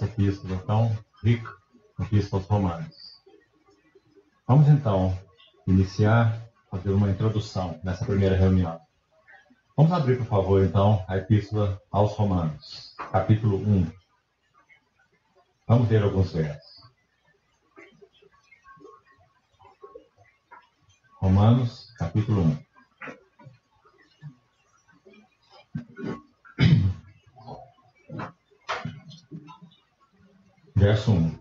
dessa epístola tão rica, a Epístola aos Romanos. Vamos então iniciar, fazer uma introdução nessa primeira reunião. Vamos abrir, por favor, então, a Epístola aos Romanos, capítulo 1. Vamos ler alguns versos. Romanos, capítulo 1. Verso 1.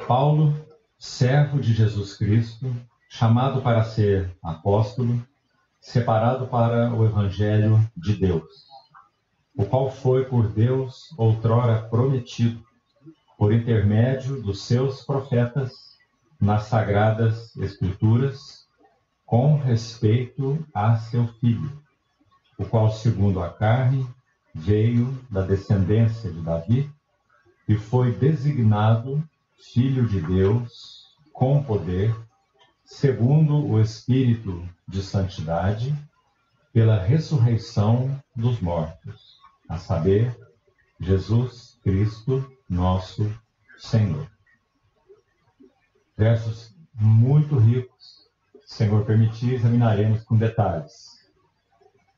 Paulo, servo de Jesus Cristo, chamado para ser apóstolo, separado para o Evangelho de Deus, o qual foi por Deus outrora prometido, por intermédio dos seus profetas, nas sagradas Escrituras, com respeito a seu Filho, o qual, segundo a carne, veio da descendência de Davi e foi designado Filho de Deus com poder, segundo o Espírito de Santidade, pela ressurreição dos mortos, a saber, Jesus Cristo, nosso Senhor. Versos muito ricos, se o Senhor permitir, examinaremos com detalhes.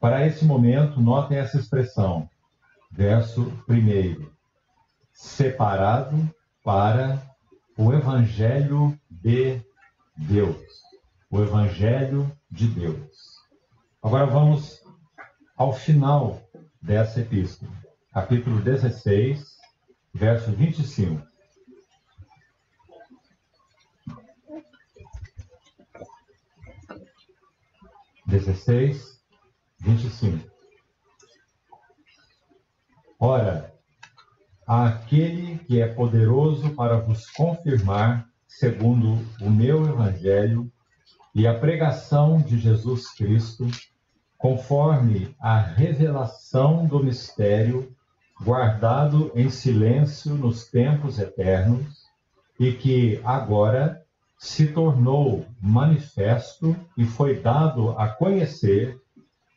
Para esse momento, notem essa expressão, verso 1, separado para o Evangelho de Deus. O Evangelho de Deus. Agora vamos ao final dessa epístola, capítulo 16, verso 25. Ora, aquele que é poderoso para vos confirmar, segundo o meu Evangelho, e a pregação de Jesus Cristo, conforme a revelação do mistério, guardado em silêncio nos tempos eternos, e que agora se tornou manifesto e foi dado a conhecer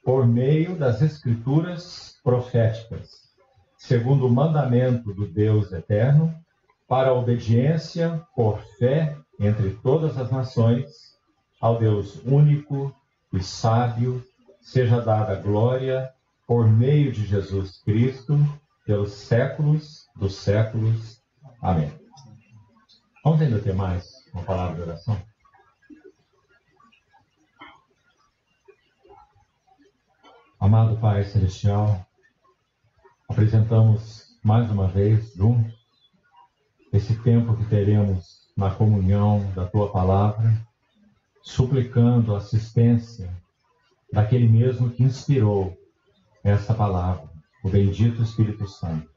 por meio das Escrituras proféticas, segundo o mandamento do Deus eterno, para a obediência por fé entre todas as nações, ao Deus único e sábio, seja dada glória por meio de Jesus Cristo, pelos séculos dos séculos. Amém. Vamos ainda ter mais uma palavra de oração? Amado Pai Celestial, apresentamos mais uma vez juntos esse tempo que teremos na comunhão da Tua Palavra, suplicando a assistência daquele mesmo que inspirou essa palavra, o bendito Espírito Santo.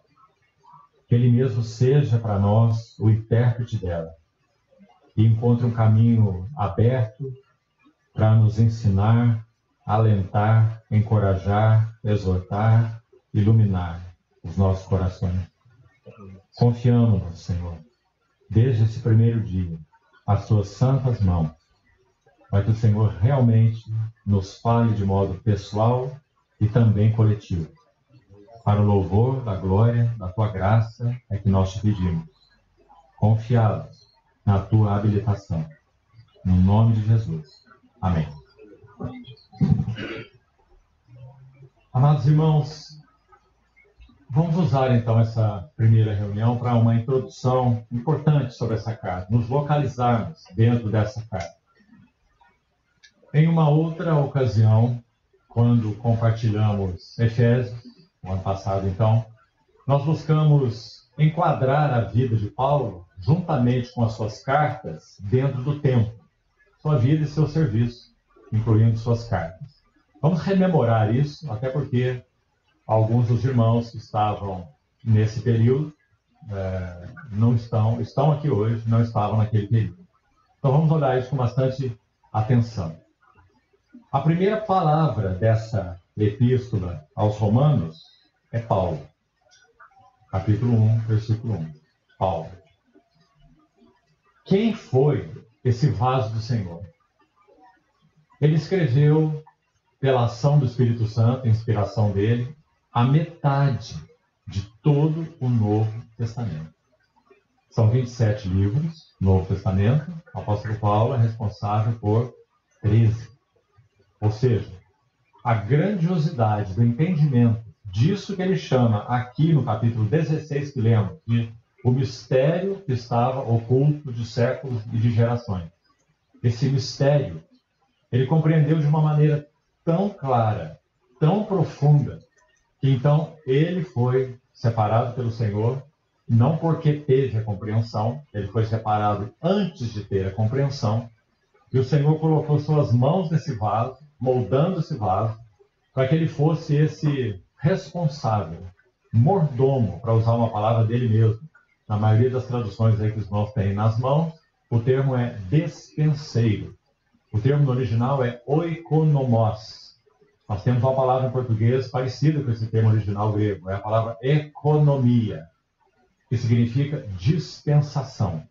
Que Ele mesmo seja para nós o intérprete dela e encontre um caminho aberto para nos ensinar, alentar, encorajar, exortar, iluminar os nossos corações. Confiamos, Senhor, desde esse primeiro dia, às Tuas santas mãos, para que o Senhor realmente nos fale de modo pessoal e também coletivo. Para o louvor da glória, da Tua graça, é que nós te pedimos, confiados na Tua habilitação. No nome de Jesus. Amém. Amados irmãos, vamos usar então essa primeira reunião para uma introdução importante sobre essa carta, nos localizarmos dentro dessa carta. Em uma outra ocasião, quando compartilhamos Efésios, no ano passado então, nós buscamos enquadrar a vida de Paulo, juntamente com as suas cartas, dentro do tempo, sua vida e seu serviço, incluindo suas cartas. Vamos rememorar isso, até porque alguns dos irmãos que estavam nesse período não estão aqui hoje, não estavam naquele período. Então vamos olhar isso com bastante atenção. A primeira palavra dessa epístola aos Romanos é Paulo. Capítulo 1, versículo 1. Paulo. Quem foi esse vaso do Senhor? Ele escreveu, pela ação do Espírito Santo, a inspiração dele, a metade de todo o Novo Testamento. São 27 livros, Novo Testamento. O apóstolo Paulo é responsável por 13. Ou seja, a grandiosidade do entendimento disso que ele chama aqui no capítulo 16 que lemos, de o mistério que estava oculto de séculos e de gerações. Esse mistério, ele compreendeu de uma maneira tão clara, tão profunda, que então ele foi separado pelo Senhor, não porque teve a compreensão, ele foi separado antes de ter a compreensão, e o Senhor colocou suas mãos nesse vaso, moldando esse vaso, para que ele fosse esse responsável, mordomo, para usar uma palavra dele mesmo. Na maioria das traduções aí que os irmãos têm nas mãos, o termo é despenseiro. O termo no original é oikonomos. Nós temos uma palavra em português parecida com esse termo original grego, é a palavra economia, que significa dispensação.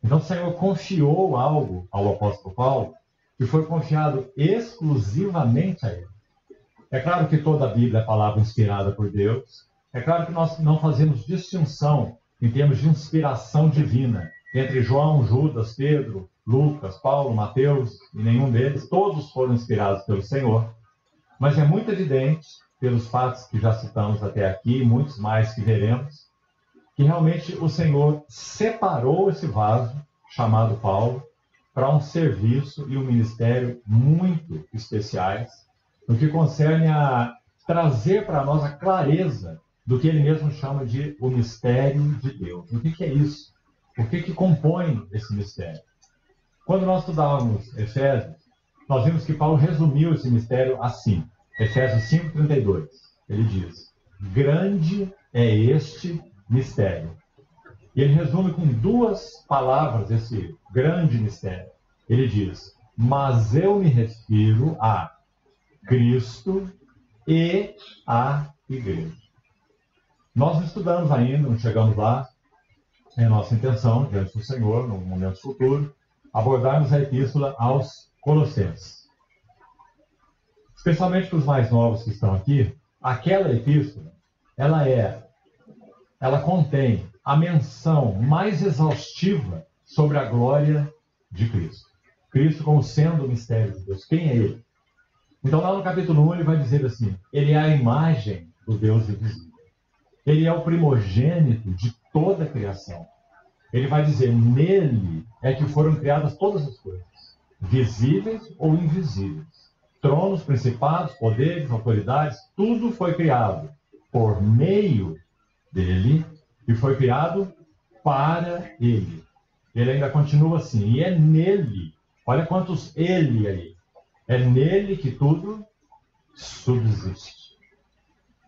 Então o Senhor confiou algo ao apóstolo Paulo que foi confiado exclusivamente a ele. É claro que toda a Bíblia é palavra inspirada por Deus. É claro que nós não fazemos distinção em termos de inspiração divina entre João, Judas, Pedro, Lucas, Paulo, Mateus e nenhum deles. Todos foram inspirados pelo Senhor. Mas é muito evidente, pelos fatos que já citamos até aqui, e muitos mais que veremos, que realmente o Senhor separou esse vaso, chamado Paulo, para um serviço e um ministério muito especiais, no que concerne a trazer para nós a clareza do que ele mesmo chama de o mistério de Deus. O que é isso? O que compõe esse mistério? Quando nós estudávamos Efésios, nós vimos que Paulo resumiu esse mistério assim. Efésios 5,32. Ele diz: grande é este mistério. E ele resume com duas palavras esse grande mistério. Ele diz: mas eu me refiro a Cristo e a Igreja. Nós não estudamos ainda, não chegamos lá. É nossa intenção, diante do Senhor, no momento futuro, abordarmos a epístola aos Colossenses. Especialmente para os mais novos que estão aqui, aquela epístola, ela contém a menção mais exaustiva sobre a glória de Cristo. Cristo como sendo o mistério de Deus. Quem é ele? Então, lá no capítulo 1, ele vai dizer assim: ele é a imagem do Deus invisível. Ele é o primogênito de toda a criação. Ele vai dizer: nele é que foram criadas todas as coisas, visíveis ou invisíveis. Tronos, principados, poderes, autoridades, tudo foi criado por meio dele e foi criado para ele. Ele ainda continua assim: e é nele, olha quantos ele aí, é nele que tudo subsiste.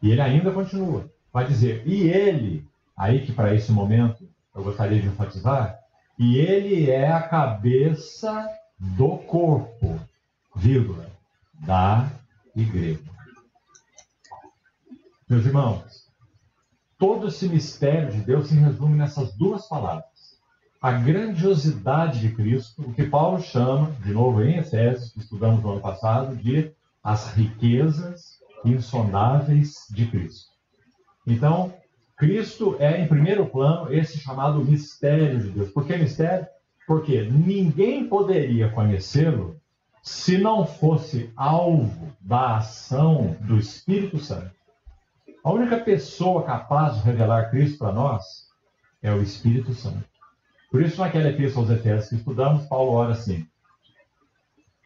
E ele ainda continua, vai dizer: e ele, aí que para esse momento eu gostaria de enfatizar, e ele é a cabeça do corpo, vírgula, da igreja. Meus irmãos, todo esse mistério de Deus se resume nessas duas palavras. A grandiosidade de Cristo, o que Paulo chama, de novo em Efésios, que estudamos no ano passado, de as riquezas insondáveis de Cristo. Então, Cristo é, em primeiro plano, esse chamado mistério de Deus. Por que mistério? Porque ninguém poderia conhecê-lo se não fosse alvo da ação do Espírito Santo. A única pessoa capaz de revelar Cristo para nós é o Espírito Santo. Por isso, naquela epístola aos Efésios que estudamos, Paulo ora assim: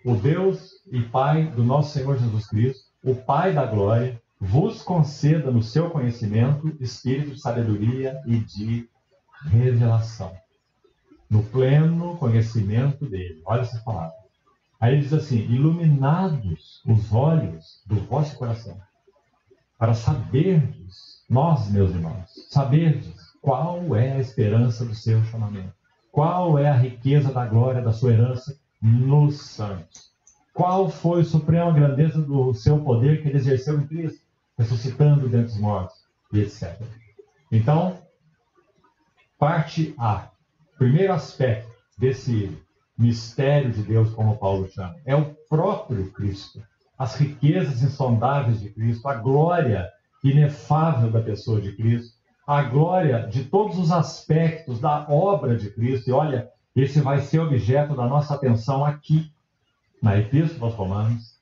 o Deus e Pai do nosso Senhor Jesus Cristo, o Pai da glória, vos conceda no seu conhecimento espírito de sabedoria e de revelação. No pleno conhecimento dele. Olha essa palavra. Aí ele diz assim: iluminados os olhos do vosso coração, para saberdes, nós, meus irmãos, saberdes qual é a esperança do seu chamamento, qual é a riqueza da glória da sua herança nos santos, qual foi a suprema grandeza do seu poder que ele exerceu em Cristo, ressuscitando dentre os mortos, e etc. Então, parte A, primeiro aspecto desse mistério de Deus, como Paulo chama, é o próprio Cristo, as riquezas insondáveis de Cristo, a glória inefável da pessoa de Cristo, a glória de todos os aspectos da obra de Cristo. E olha, esse vai ser objeto da nossa atenção aqui, na Epístola aos Romanos.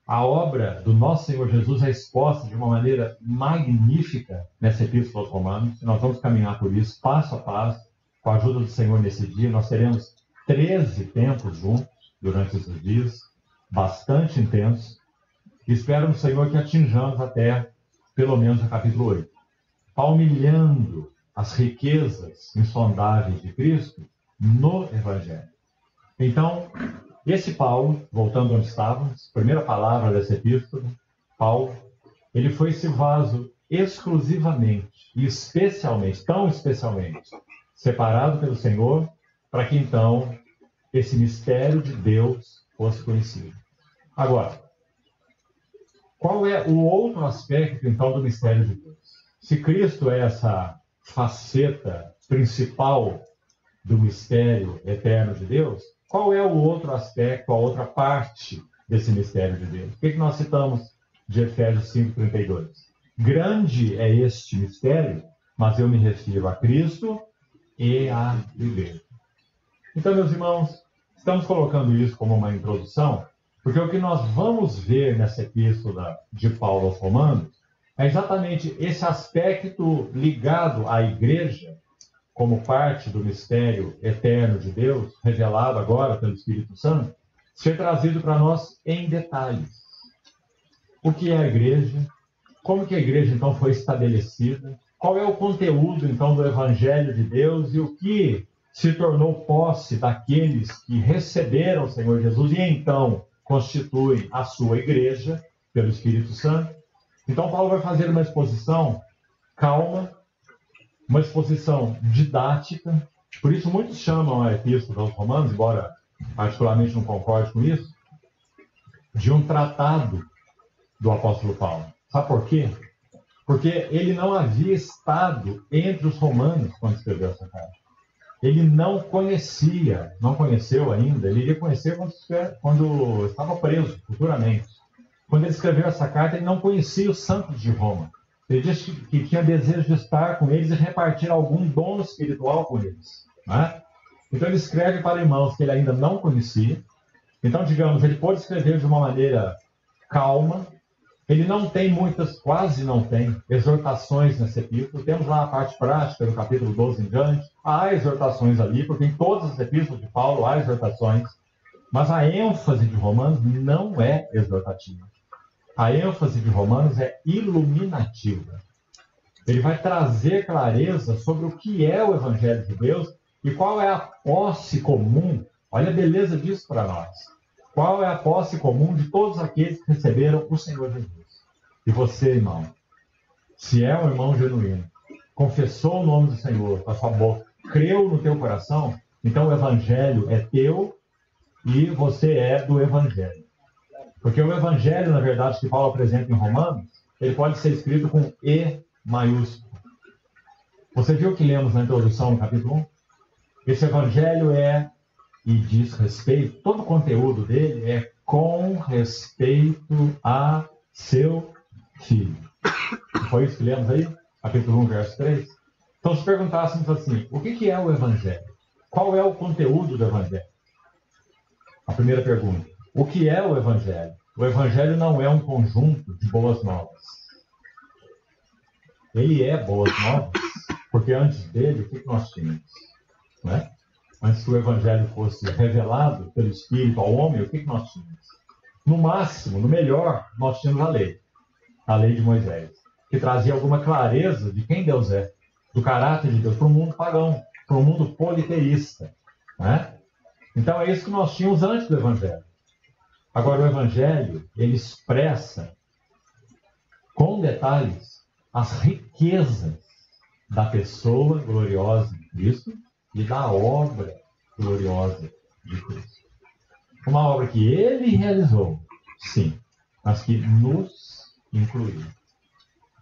A obra do nosso Senhor Jesus é exposta de uma maneira magnífica nessa Epístola aos Romanos. Nós vamos caminhar por isso, passo a passo, com a ajuda do Senhor nesse dia. Nós teremos 13 tempos juntos durante esses dias, bastante intensos. Espero no Senhor que atinjamos até, pelo menos, o capítulo 8. Palmilhando as riquezas insondáveis de Cristo no Evangelho. Então, esse Paulo, voltando onde estávamos, primeira palavra dessa epístola, Paulo, ele foi esse vaso exclusivamente e especialmente, tão especialmente, separado pelo Senhor, para que então esse mistério de Deus fosse conhecido. Agora, qual é o outro aspecto, então, do mistério de Deus? Se Cristo é essa faceta principal do mistério eterno de Deus, qual é o outro aspecto, a outra parte desse mistério de Deus? O que nós citamos de Efésios 5:32? Grande é este mistério, mas eu me refiro a Cristo e à Igreja. Então, meus irmãos, estamos colocando isso como uma introdução, porque o que nós vamos ver nessa epístola de Paulo aos Romanos é exatamente esse aspecto ligado à Igreja, como parte do mistério eterno de Deus, revelado agora pelo Espírito Santo, ser trazido para nós em detalhes. O que é a Igreja? Como que a Igreja, então, foi estabelecida? Qual é o conteúdo, então, do Evangelho de Deus e o que se tornou posse daqueles que receberam o Senhor Jesus e, então, constituem a sua Igreja pelo Espírito Santo? Então, Paulo vai fazer uma exposição calma, uma exposição didática. Por isso, muitos chamam a Epístola aos Romanos, embora particularmente não concorde com isso, de um tratado do apóstolo Paulo. Sabe por quê? Porque ele não havia estado entre os romanos quando escreveu essa carta. Ele não conheceu ainda, ele iria conhecer quando estava preso, futuramente. Quando ele escreveu essa carta, ele não conhecia os santos de Roma. Ele disse que tinha desejo de estar com eles e repartir algum dom espiritual com eles. Né? Então ele escreve para irmãos que ele ainda não conhecia. Então, digamos, ele pôde escrever de uma maneira calma. Ele não tem quase não tem, exortações nesse epístola. Temos lá a parte prática, do capítulo 12 em diante. Há exortações ali, porque em todas as epístolas de Paulo há exortações. Mas a ênfase de Romanos não é exortativa. A ênfase de Romanos é iluminativa. Ele vai trazer clareza sobre o que é o Evangelho de Deus e qual é a posse comum. Olha a beleza disso para nós. Qual é a posse comum de todos aqueles que receberam o Senhor Jesus? E você, irmão, se é um irmão genuíno, confessou o nome do Senhor com a sua boca, creu no teu coração, então o Evangelho é teu e você é do Evangelho. Porque o Evangelho, na verdade, que Paulo apresenta em Romanos, ele pode ser escrito com E maiúsculo. Você viu o que lemos na introdução no capítulo 1? Esse Evangelho e diz respeito, todo o conteúdo dele é com respeito a seu Filho. Foi isso que lemos aí? Capítulo 1, verso 3? Então, se perguntássemos assim, o que é o Evangelho? Qual é o conteúdo do Evangelho? A primeira pergunta. O que é o Evangelho? O Evangelho não é um conjunto de boas novas. Ele é boas novas, porque antes dele, o que nós tínhamos? Não é? Antes que o Evangelho fosse revelado pelo Espírito ao homem, o que nós tínhamos? No máximo, no melhor, nós tínhamos a lei de Moisés, que trazia alguma clareza de quem Deus é, do caráter de Deus, para o mundo pagão, para o mundo politeísta. Né? Então é isso que nós tínhamos antes do Evangelho. Agora, o Evangelho, ele expressa com detalhes as riquezas da pessoa gloriosa de Cristo e da obra gloriosa de Cristo. Uma obra que ele realizou, sim, mas que nos incluiu.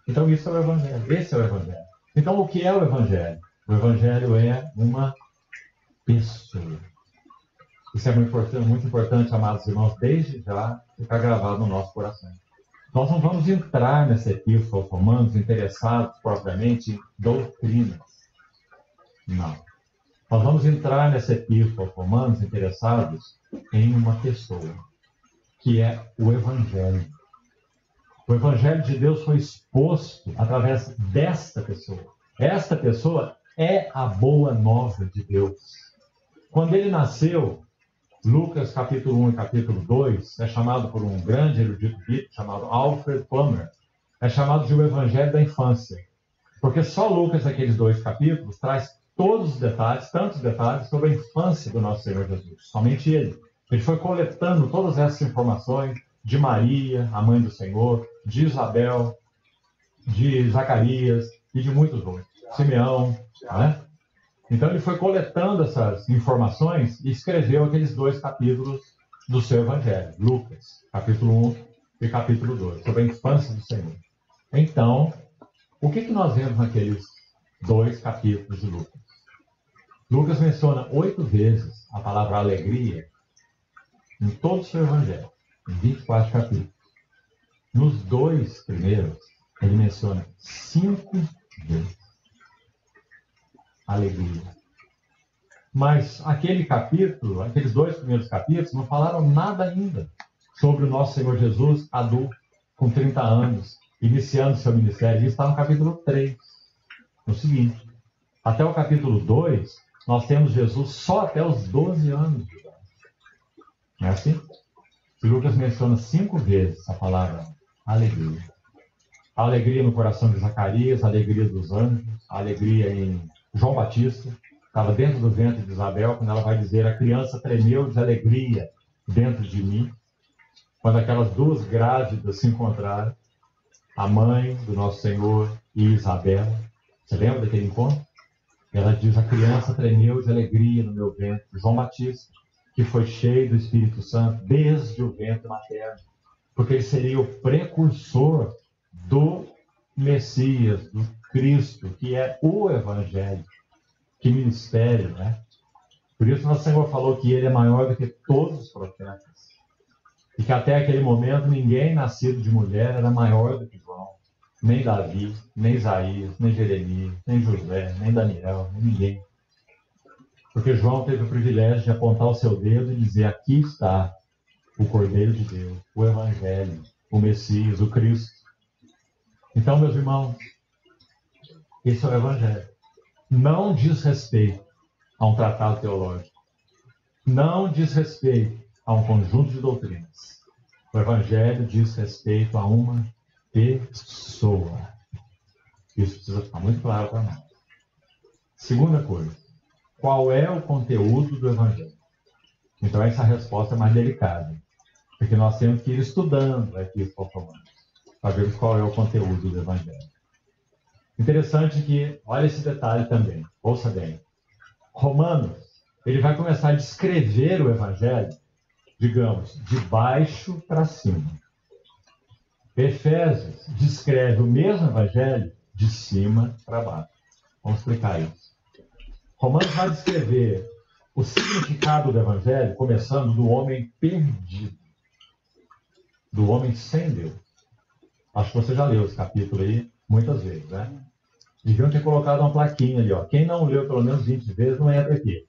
Então, isso é o Evangelho. Esse é o Evangelho. Então, o que é o Evangelho? O Evangelho é uma pessoa. Isso é muito importante, amados irmãos, desde já ficar gravado no nosso coração. Nós não vamos entrar nessa epístola aos Romanos interessados propriamente em doutrinas. Não. Nós vamos entrar nessa epístola aos Romanos interessados em uma pessoa, que é o Evangelho. O Evangelho de Deus foi exposto através desta pessoa. Esta pessoa é a boa nova de Deus. Quando ele nasceu, Lucas capítulo 1 e capítulo 2 é chamado por um grande erudito bíblico chamado Alfred Plummer, é chamado de o Evangelho da infância. Porque só Lucas, naqueles 2 capítulos, traz todos os detalhes, tantos detalhes sobre a infância do nosso Senhor Jesus. Somente ele. Ele foi coletando todas essas informações de Maria, a mãe do Senhor, de Isabel, de Zacarias e de muitos outros. Simeão, né? Então ele foi coletando essas informações e escreveu aqueles 2 capítulos do seu Evangelho. Lucas, capítulo 1 e capítulo 2, sobre a infância do Senhor. Então, o que nós vemos naqueles 2 capítulos de Lucas? Lucas menciona 8 vezes a palavra alegria em todo o seu Evangelho, em 24 capítulos. Nos 2 primeiros, ele menciona 5 vezes alegria. Mas aquele capítulo, aqueles 2 primeiros capítulos, não falaram nada ainda sobre o nosso Senhor Jesus, adulto, com 30 anos, iniciando seu ministério. Isso está no capítulo 3. No seguinte, até o capítulo 2, nós temos Jesus só até os 12 anos de idade. Não é assim? E Lucas menciona 5 vezes a palavra alegria. A alegria no coração de Zacarias, a alegria dos anjos, a alegria em João Batista, estava dentro do ventre de Isabel, quando ela vai dizer, a criança tremeu de alegria dentro de mim. Quando aquelas 2 grávidas se encontraram, a mãe do nosso Senhor e Isabel, você lembra daquele encontro? Ela diz, a criança tremeu de alegria no meu ventre. João Batista, que foi cheio do Espírito Santo desde o ventre materno, porque ele seria o precursor do Messias, do Cristo, que é o Evangelho. Que ministério, né? Por isso nosso Senhor falou que ele é maior do que todos os profetas. E que até aquele momento ninguém nascido de mulher era maior do que João. Nem Davi, nem Isaías, nem Jeremias, nem José, nem Daniel, nem ninguém. Porque João teve o privilégio de apontar o seu dedo e dizer, aqui está o Cordeiro de Deus, o Evangelho, o Messias, o Cristo. Então, meus irmãos, esse é o Evangelho. Não diz respeito a um tratado teológico. Não diz respeito a um conjunto de doutrinas. O Evangelho diz respeito a uma pessoa. Isso precisa ficar muito claro para nós. Segunda coisa, qual é o conteúdo do Evangelho? Então essa resposta é mais delicada, porque nós temos que ir estudando a Epístola aos Romanos, para ver qual é o conteúdo do Evangelho. Interessante que, olha esse detalhe também, ouça bem. Romanos, ele vai começar a descrever o Evangelho, digamos, de baixo para cima. Efésios descreve o mesmo Evangelho de cima para baixo. Vamos explicar isso. Romanos vai descrever o significado do Evangelho, começando do homem perdido, do homem sem Deus. Acho que você já leu esse capítulo aí muitas vezes, né? Deviam ter colocado uma plaquinha ali, ó. Quem não leu pelo menos 20 vezes não entra aqui,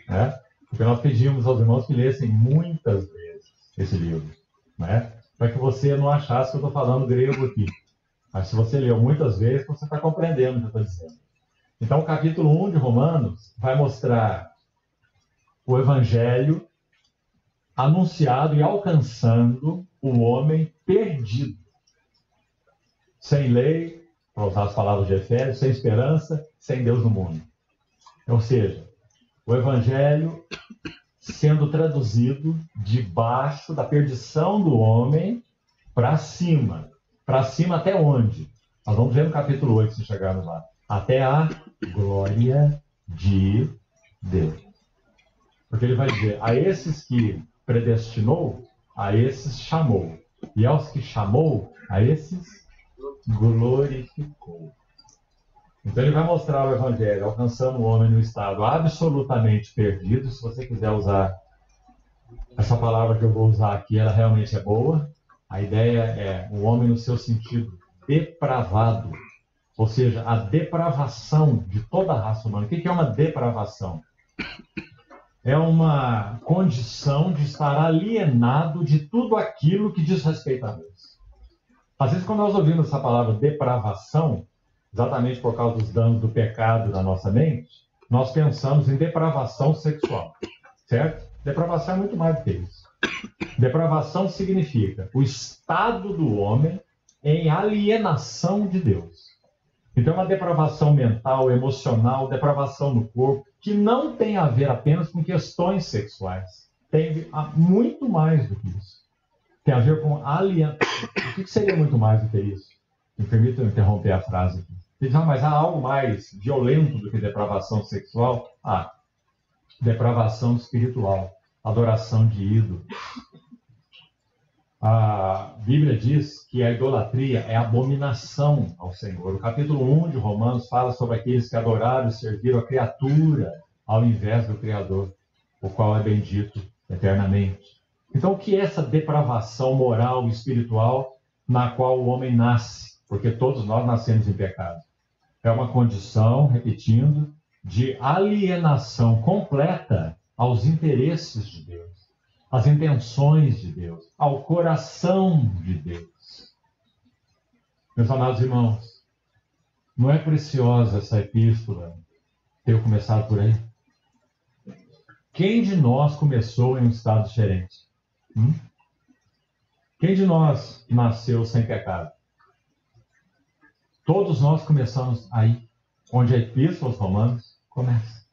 né? Porque nós pedimos aos irmãos que lessem muitas vezes esse livro, né? Para que você não achasse que eu estou falando grego aqui. Mas se você leu muitas vezes, você está compreendendo o que eu estou dizendo. Então, o capítulo 1 de Romanos vai mostrar o Evangelho anunciado e alcançando o homem perdido. Sem lei, para usar as palavras de Efésios, sem esperança, sem Deus no mundo. Ou seja, o Evangelho sendo traduzido de baixo da perdição do homem para cima. Para cima até onde? Nós vamos ver no capítulo 8, se chegarmos lá. Até a glória de Deus. Porque ele vai dizer, a esses que predestinou, a esses chamou. E aos que chamou, a esses glorificou. Então ele vai mostrar o Evangelho alcançando o homem no estado absolutamente perdido. Se você quiser usar essa palavra que eu vou usar aqui, ela realmente é boa. A ideia é o homem no seu sentido depravado, ou seja, a depravação de toda a raça humana. O que é uma depravação? É uma condição de estar alienado de tudo aquilo que diz respeito a Deus. Às vezes, quando nós ouvimos essa palavra depravação, exatamente por causa dos danos do pecado na nossa mente, nós pensamos em depravação sexual, certo? Depravação é muito mais do que isso. Depravação significa o estado do homem em alienação de Deus. Então, é uma depravação mental, emocional, depravação no corpo, que não tem a ver apenas com questões sexuais. Tem muito mais do que isso. Tem a ver com alienação. O que seria muito mais do que isso? Me permita interromper a frase aqui. Mas há algo mais violento do que depravação sexual? Depravação espiritual, adoração de ídolo. A Bíblia diz que a idolatria é abominação ao Senhor. O capítulo 1 de Romanos fala sobre aqueles que adoraram e serviram a criatura ao invés do Criador, o qual é bendito eternamente. Então, o que é essa depravação moral e espiritual na qual o homem nasce? Porque todos nós nascemos em pecado. É uma condição, repetindo, de alienação completa aos interesses de Deus, às intenções de Deus, ao coração de Deus. Meus amados irmãos, não é preciosa essa epístola ter começado por aí? Quem de nós começou em um estado diferente? Quem de nós nasceu sem pecado? Todos nós começamos aí, onde a epístola aos Romanos começa.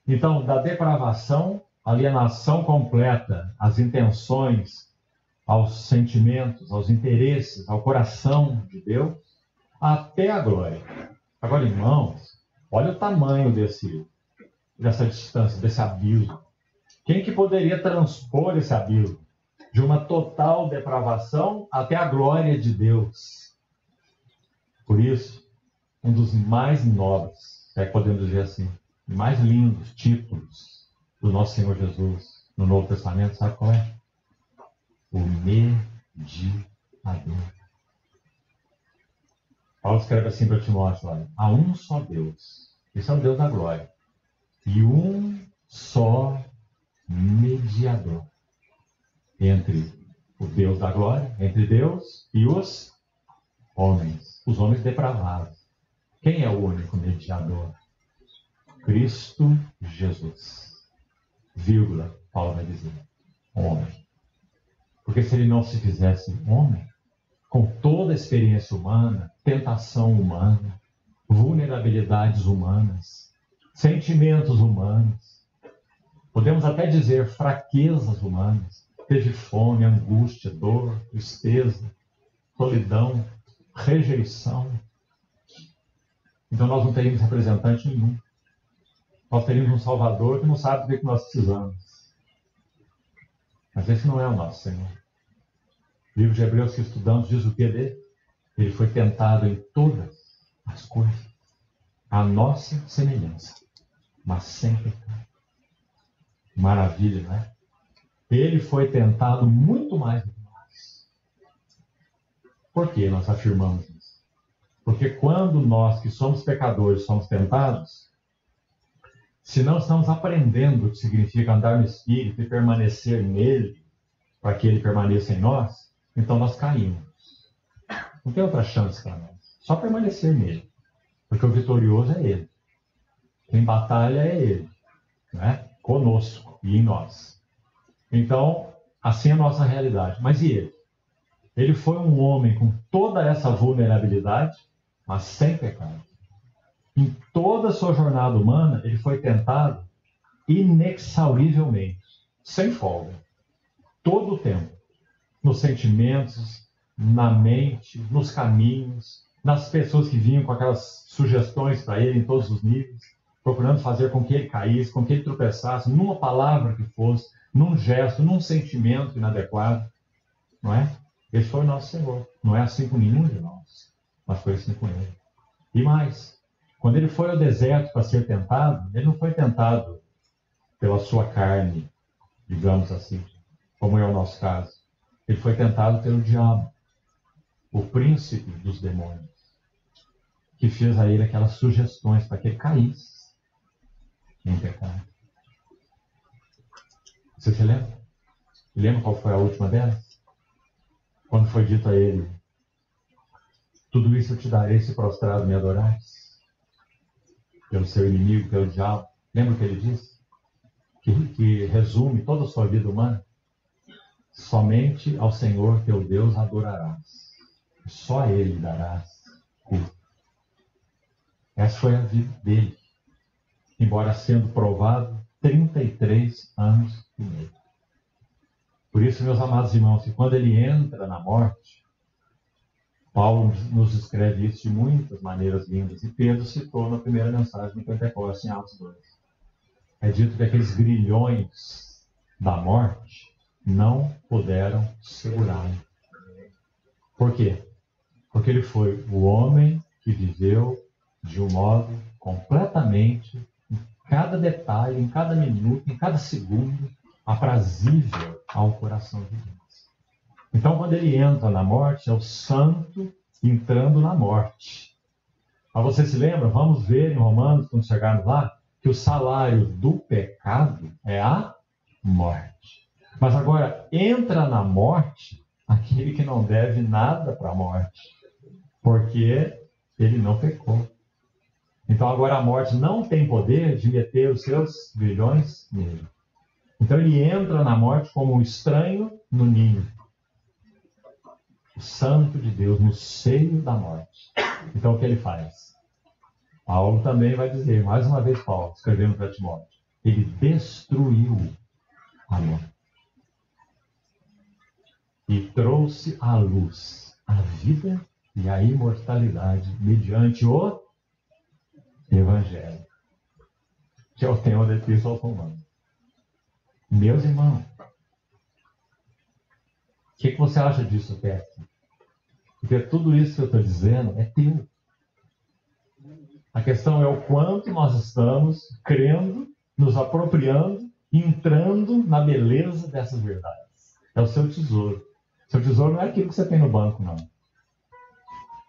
Então, da depravação, alienação completa às intenções, aos sentimentos, aos interesses, ao coração de Deus, até a glória. Agora, irmãos, olha o tamanho dessa distância, desse abismo. Quem que poderia transpor esse abismo? De uma total depravação até a glória de Deus. Por isso, um dos mais nobres, se é que podemos dizer assim, mais lindos títulos do nosso Senhor Jesus no Novo Testamento, sabe qual é? O mediador. Paulo escreve assim para Timóteo, olha, há um só Deus, esse é o Deus da glória, e um só mediador entre o Deus da glória, entre Deus e os homens depravados. Quem é o único mediador? Cristo Jesus. Vírgula, Paulo vai dizer, homem. Porque se ele não se fizesse homem, com toda a experiência humana, tentação humana, vulnerabilidades humanas, sentimentos humanos, podemos até dizer fraquezas humanas, teve fome, angústia, dor, tristeza, solidão, rejeição. Então nós não teríamos representante nenhum. Nós teríamos um Salvador que não sabe do que nós precisamos. Mas esse não é o nosso Senhor. O livro de Hebreus que estudamos diz o que dele? Ele foi tentado em todas as coisas, à nossa semelhança, mas sem pecado. Maravilha, não é? Ele foi tentado muito mais do que nós. Por que nós afirmamos isso? Porque quando nós, que somos pecadores, somos tentados, se não estamos aprendendo o que significa andar no Espírito e permanecer nele, para que ele permaneça em nós, então nós caímos. Não tem outra chance para nós. Só permanecer nele. Porque o vitorioso é ele. Quem batalha é ele. Não é? Conosco e em nós. Então, assim é a nossa realidade. Mas e ele? Ele foi um homem com toda essa vulnerabilidade, mas sem pecado. Em toda a sua jornada humana, ele foi tentado inexaurivelmente, sem folga. Todo o tempo. Nos sentimentos, na mente, nos caminhos, nas pessoas que vinham com aquelas sugestões para ele em todos os níveis, procurando fazer com que ele caísse, com que ele tropeçasse, numa palavra que fosse, num gesto, num sentimento inadequado. Não é? Esse foi o nosso Senhor. Não é assim com nenhum de nós, mas foi assim com ele. E mais, quando ele foi ao deserto para ser tentado, ele não foi tentado pela sua carne, digamos assim, como é o nosso caso. Ele foi tentado pelo diabo, o príncipe dos demônios, que fez a ele aquelas sugestões para que ele caísse em pecado. Você se lembra? Lembra qual foi a última delas? Quando foi dito a ele: tudo isso eu te darei se prostrado me adorares. Pelo seu inimigo, pelo diabo. Lembra o que ele disse? Que resume toda a sua vida humana? Somente ao Senhor teu Deus adorarás. Só a Ele darás culto. Essa foi a vida dele. Embora sendo provado 33 anos e meio. Por isso, meus amados irmãos, que quando ele entra na morte, Paulo nos escreve isso de muitas maneiras lindas. E Pedro citou na primeira mensagem do Pentecostes, em Atos 2. É dito que aqueles grilhões da morte não puderam segurá-lo. Por quê? Porque ele foi o homem que viveu de um modo completamente, em cada detalhe, em cada minuto, em cada segundo, aprazível ao coração de Deus. Então, quando ele entra na morte, é o santo entrando na morte. Mas você se lembra? Vamos ver em Romanos, quando chegarmos lá, que o salário do pecado é a morte. Mas agora, entra na morte aquele que não deve nada para a morte, porque ele não pecou. Então agora a morte não tem poder de meter os seus grilhões nele. Então ele entra na morte como um estranho no ninho. O santo de Deus no seio da morte. Então o que ele faz? Paulo também vai dizer, mais uma vez Paulo, escrevendo para Timóteo, ele destruiu a morte. E trouxe à luz a vida e a imortalidade mediante o Evangelho, que é o tema da Epístola aos Romanos. Meus irmãos, o que você acha disso até aqui? Porque tudo isso que eu estou dizendo é teu. A questão é o quanto nós estamos crendo, nos apropriando, entrando na beleza dessas verdades. É o seu tesouro. Seu tesouro não é aquilo que você tem no banco, não.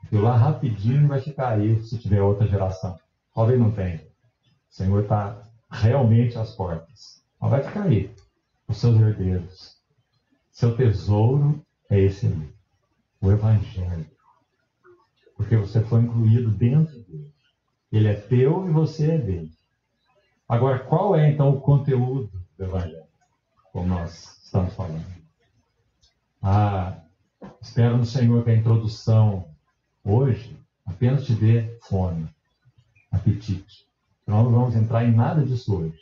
Aquilo lá rapidinho vai ficar aí se tiver outra geração. Talvez não tenha. O Senhor está realmente às portas. Mas vai ficar aí, os seus herdeiros. Seu tesouro é esse aí, o Evangelho. Porque você foi incluído dentro dele. Ele é teu e você é dele. Agora, qual é então o conteúdo do Evangelho? Como nós estamos falando. Espero no Senhor que a introdução hoje apenas te dê fome, apetite. Nós não vamos entrar em nada disso hoje.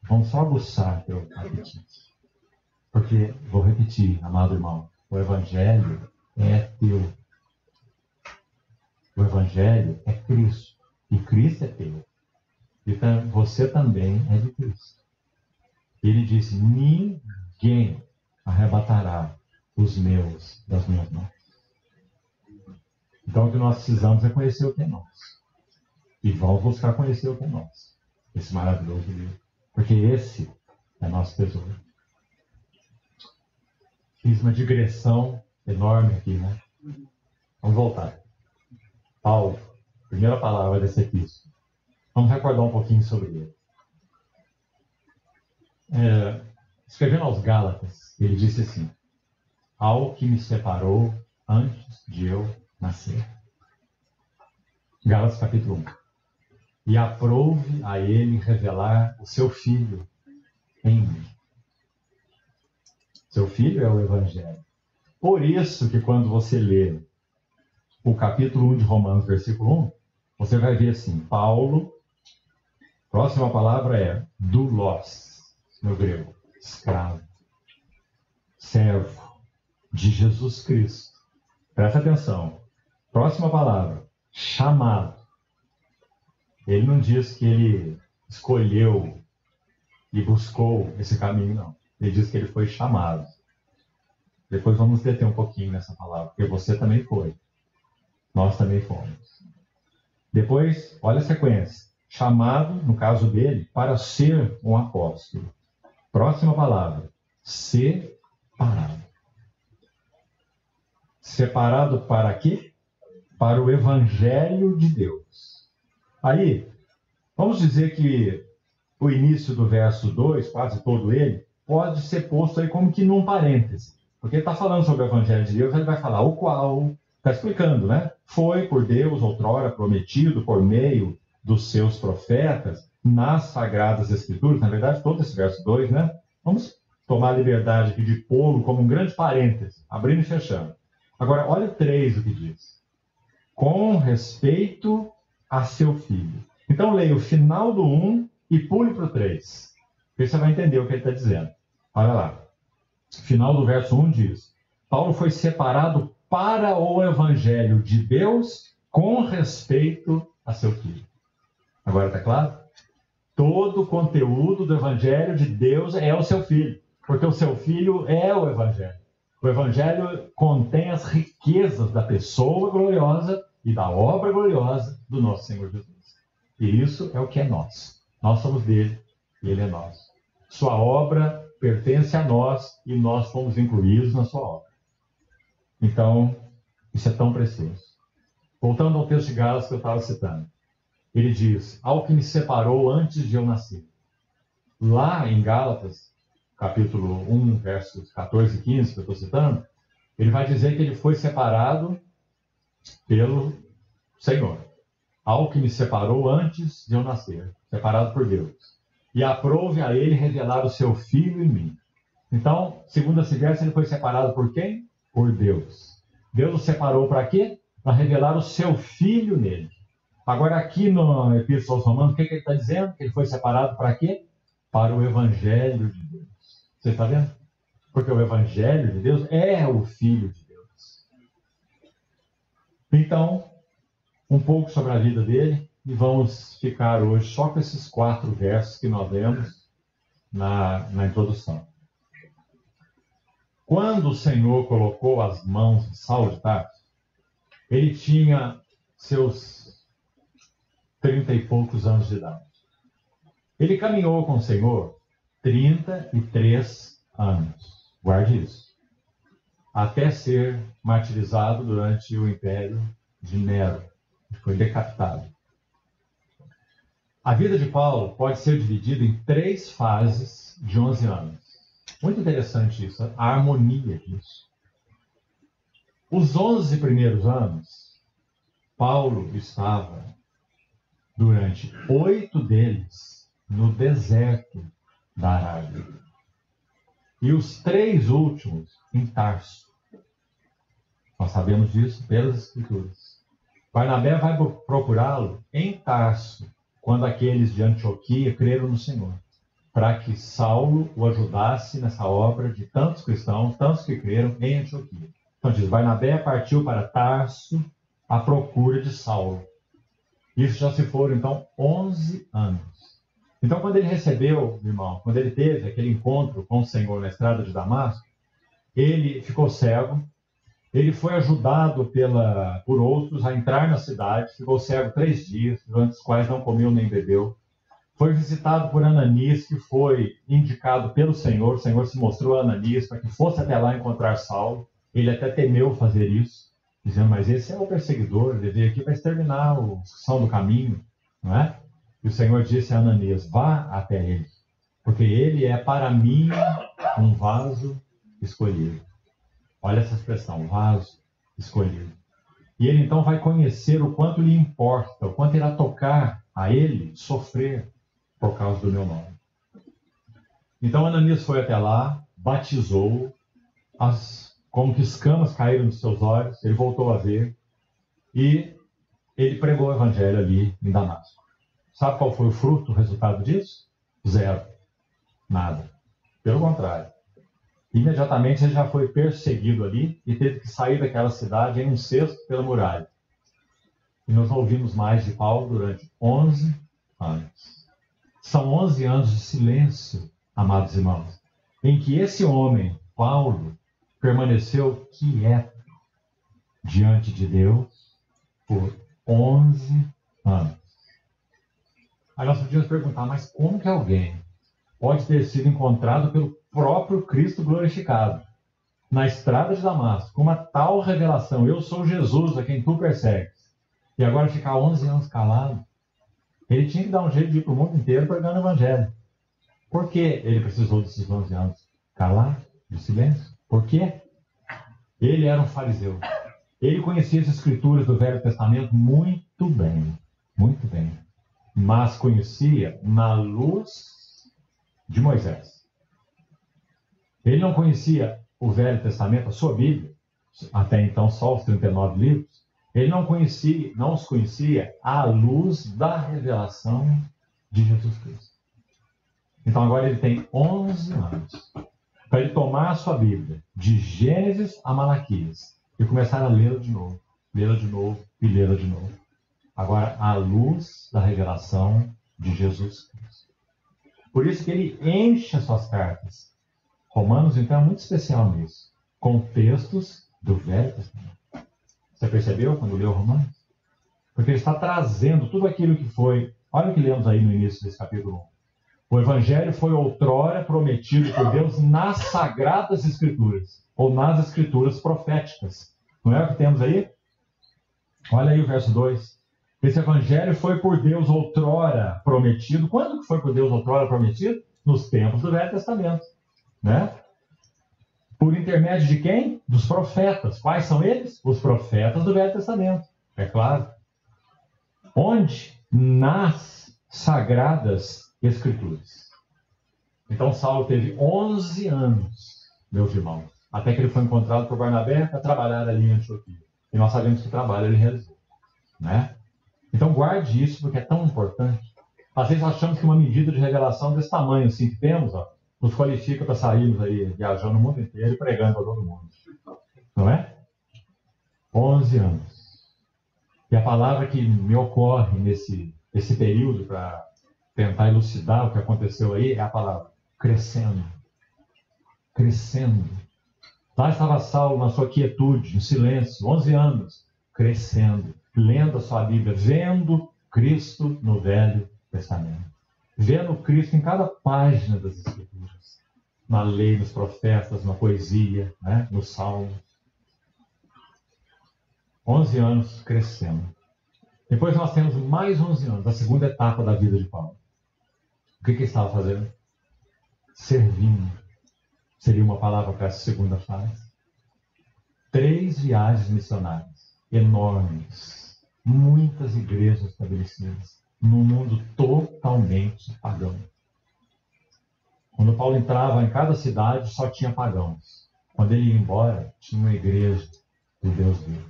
Vamos só aguçar teu apetite. Porque, vou repetir, amado irmão, o Evangelho é teu. O Evangelho é Cristo. E Cristo é teu. E você também é de Cristo. Ele disse, ninguém arrebatará os meus das minhas mãos. Então o que nós precisamos é conhecer o que é nosso. E vamos buscar conhecer o que é nosso. Esse maravilhoso livro. Porque esse é nosso tesouro. Fiz uma digressão enorme aqui, né? Vamos voltar. Paulo, primeira palavra desse epístola. Vamos recordar um pouquinho sobre ele. Escrevendo aos Gálatas, ele disse assim, ao que me separou antes de eu nascer. Gálatas capítulo 1. E aprouve a ele revelar o seu Filho em mim. Seu Filho é o Evangelho. Por isso que quando você lê o capítulo 1 de Romanos, versículo 1, você vai ver assim, Paulo, próxima palavra é doulos, no grego, escravo, servo de Jesus Cristo. Presta atenção. Próxima palavra, chamado. Ele não diz que ele escolheu e buscou esse caminho, não. Ele diz que ele foi chamado. Depois vamos deter um pouquinho nessa palavra, porque você também foi. Nós também fomos. Depois, olha a sequência. Chamado, no caso dele, para ser um apóstolo. Próxima palavra, separado. Separado para quê? Para o Evangelho de Deus. Aí, vamos dizer que o início do verso 2, quase todo ele, pode ser posto aí como que num parêntese. Porque ele está falando sobre o Evangelho de Deus, ele vai falar o qual, está explicando, né? Foi por Deus outrora prometido por meio dos seus profetas nas Sagradas Escrituras. Na verdade, todo esse verso 2, né? Vamos tomar a liberdade aqui de pô-lo como um grande parêntese, abrindo e fechando. Agora, olha o 3, o que diz. Com respeito a seu filho. Então, leia o final do 1 e pule para o 3. Porque você vai entender o que ele está dizendo. Olha lá. Final do verso 1 diz: Paulo foi separado para o Evangelho de Deus com respeito a seu filho. Agora está claro? Todo o conteúdo do Evangelho de Deus é o seu filho. Porque o seu filho é o Evangelho. O Evangelho contém as riquezas da pessoa gloriosa e da obra gloriosa do nosso Senhor Jesus. E isso é o que é nosso. Nós somos dele e ele é nosso. Sua obra pertence a nós e nós fomos incluídos na sua obra. Então, isso é tão precioso. Voltando ao texto de Gálatas que eu estava citando. Ele diz, ao que me separou antes de eu nascer. Lá em Gálatas, capítulo 1, versos 14 e 15, que eu estou citando, ele vai dizer que ele foi separado pelo Senhor. Ao que me separou antes de eu nascer. Separado por Deus. E aprove a ele revelar o seu Filho em mim. Então, segundo esse verso, ele foi separado por quem? Por Deus. Deus o separou para quê? Para revelar o seu Filho nele. Agora, aqui no Epístola aos Romanos, o que ele está dizendo? Que ele foi separado para quê? Para o Evangelho de Deus. Você está vendo? Porque o Evangelho de Deus é o Filho de Deus. Então, um pouco sobre a vida dele. E vamos ficar hoje só com esses 4 versos que nós lemos na introdução. Quando o Senhor colocou as mãos de Saulo de Tarso, ele tinha seus 30 e poucos anos de idade. Ele caminhou com o Senhor 33 anos. Guarde isso. Até ser martirizado durante o império de Nero. Foi decapitado. A vida de Paulo pode ser dividida em 3 fases de 11 anos. Muito interessante isso, a harmonia disso. Os 11 primeiros anos, Paulo estava, durante 8 deles, no deserto da Arábia. E os 3 últimos, em Tarso. Nós sabemos disso pelas Escrituras. Barnabé vai procurá-lo em Tarso, quando aqueles de Antioquia creram no Senhor, para que Saulo o ajudasse nessa obra de tantos cristãos, tantos que creram em Antioquia. Então diz, Barnabé partiu para Tarso à procura de Saulo. Isso já se foram, então, 11 anos. Então, quando ele recebeu, irmão, quando ele teve aquele encontro com o Senhor na estrada de Damasco, ele ficou cego. Ele foi ajudado por outros a entrar na cidade, ficou cego 3 dias, durante os quais não comeu nem bebeu. Foi visitado por Ananias, que foi indicado pelo Senhor. O Senhor se mostrou a Ananias para que fosse até lá encontrar Saulo. Ele até temeu fazer isso, dizendo, mas esse é o perseguidor, ele veio aqui para exterminar os que são do caminho, não é? E o Senhor disse a Ananias, vá até ele, porque ele é para mim um vaso escolhido. Olha essa expressão, vaso escolhido. E ele então vai conhecer o quanto lhe importa, o quanto irá tocar a ele sofrer por causa do meu nome. Então Ananias foi até lá, batizou, como que escamas caíram dos seus olhos, ele voltou a ver e ele pregou o evangelho ali em Damasco. Sabe qual foi o fruto, o resultado disso? 0. Nada. Pelo contrário. Imediatamente ele já foi perseguido ali e teve que sair daquela cidade em um cesto pela muralha. E nós não ouvimos mais de Paulo durante 11 anos. São 11 anos de silêncio, amados irmãos, em que esse homem, Paulo, permaneceu quieto diante de Deus por 11 anos. Aí nós podíamos perguntar, mas como que alguém pode ter sido encontrado pelo próprio Cristo glorificado na estrada de Damasco, com uma tal revelação: eu sou Jesus a quem tu persegues, e agora ficar 11 anos calado. Ele tinha que dar um jeito de ir para o mundo inteiro pregando o evangelho. Por que ele precisou desses 11 anos? Calar, de silêncio. Por quê? Ele era um fariseu. Ele conhecia as escrituras do Velho Testamento muito bem. Muito bem. Mas conhecia na luz de Moisés. Ele não conhecia o Velho Testamento, a sua Bíblia, até então só os 39 livros. Ele não os conhecia à luz da revelação de Jesus Cristo. Então agora ele tem 11 anos para ele tomar a sua Bíblia, de Gênesis a Malaquias, e começar a lê-la de novo, lê-la de novo e lê-la de novo. Agora, à luz da revelação de Jesus Cristo. Por isso que ele enche as suas cartas. Romanos, então, é muito especial nisso, com textos do Velho Testamento. Você percebeu quando leu Romanos? Porque ele está trazendo tudo aquilo que foi. Olha o que lemos aí no início desse capítulo 1. O Evangelho foi outrora prometido por Deus nas Sagradas Escrituras, ou nas Escrituras proféticas. Não é o que temos aí? Olha aí o verso 2. Esse Evangelho foi por Deus outrora prometido. Quando que foi por Deus outrora prometido? Nos tempos do Velho Testamento. Né? Por intermédio de quem? Dos profetas. Quais são eles? Os profetas do Velho Testamento. É claro. Onde? Nas Sagradas Escrituras. Então Saulo teve 11 anos, meus irmãos, até que ele foi encontrado por Barnabé para trabalhar ali em Antioquia. E nós sabemos que trabalho ele realizou. Né? Então guarde isso, porque é tão importante. Às vezes achamos que uma medida de revelação desse tamanho assim que temos, nos qualifica para sairmos aí viajando o mundo inteiro e pregando para todo mundo. Não é? 11 anos. E a palavra que me ocorre nesse período para tentar elucidar o que aconteceu aí é a palavra crescendo. Crescendo. Lá estava Saulo na sua quietude, em silêncio, 11 anos, crescendo, lendo a sua Bíblia, vendo Cristo no Velho Testamento. Vendo Cristo em cada página das Escrituras. Na lei, nos profetas, na poesia, né? No Salmo. 11 anos crescendo. Depois nós temos mais 11 anos, a segunda etapa da vida de Paulo. O que ele estava fazendo? Servindo. Seria uma palavra para essa segunda fase. 3 viagens missionárias enormes. Muitas igrejas estabelecidas. Num mundo totalmente pagão. Quando Paulo entrava em cada cidade, só tinha pagãos. Quando ele ia embora, tinha uma igreja do Deus dele.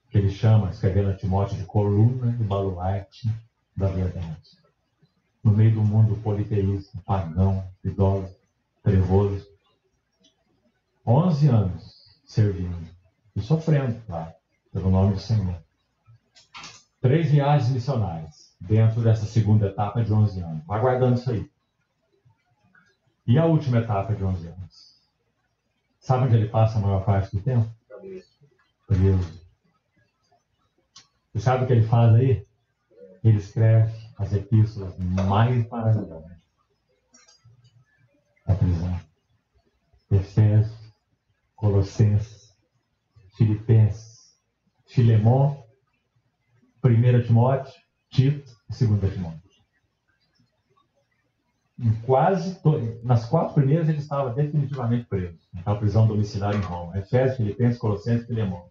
Que ele chama, escrevendo a Timóteo, de coluna e baluarte da verdade. No meio do mundo politeísta, pagão, idólatra, trevoso. 11 anos servindo e sofrendo, claro, pelo nome do Senhor. 3 viagens missionárias dentro dessa segunda etapa de 11 anos. Aguardando isso aí. E a última etapa de 11 anos? Sabe onde ele passa a maior parte do tempo? Preso. E sabe o que ele faz aí? Ele escreve as epístolas mais maravilhosas da prisão. Efésios, Colossenses, Filipenses, Filemon, 1 Timóteo, Tito e 2 Timóteo. Nas 4 primeiras ele estava definitivamente preso. Na prisão domiciliar em Roma. Efésios, Filipenses, Colossenses e Filemon.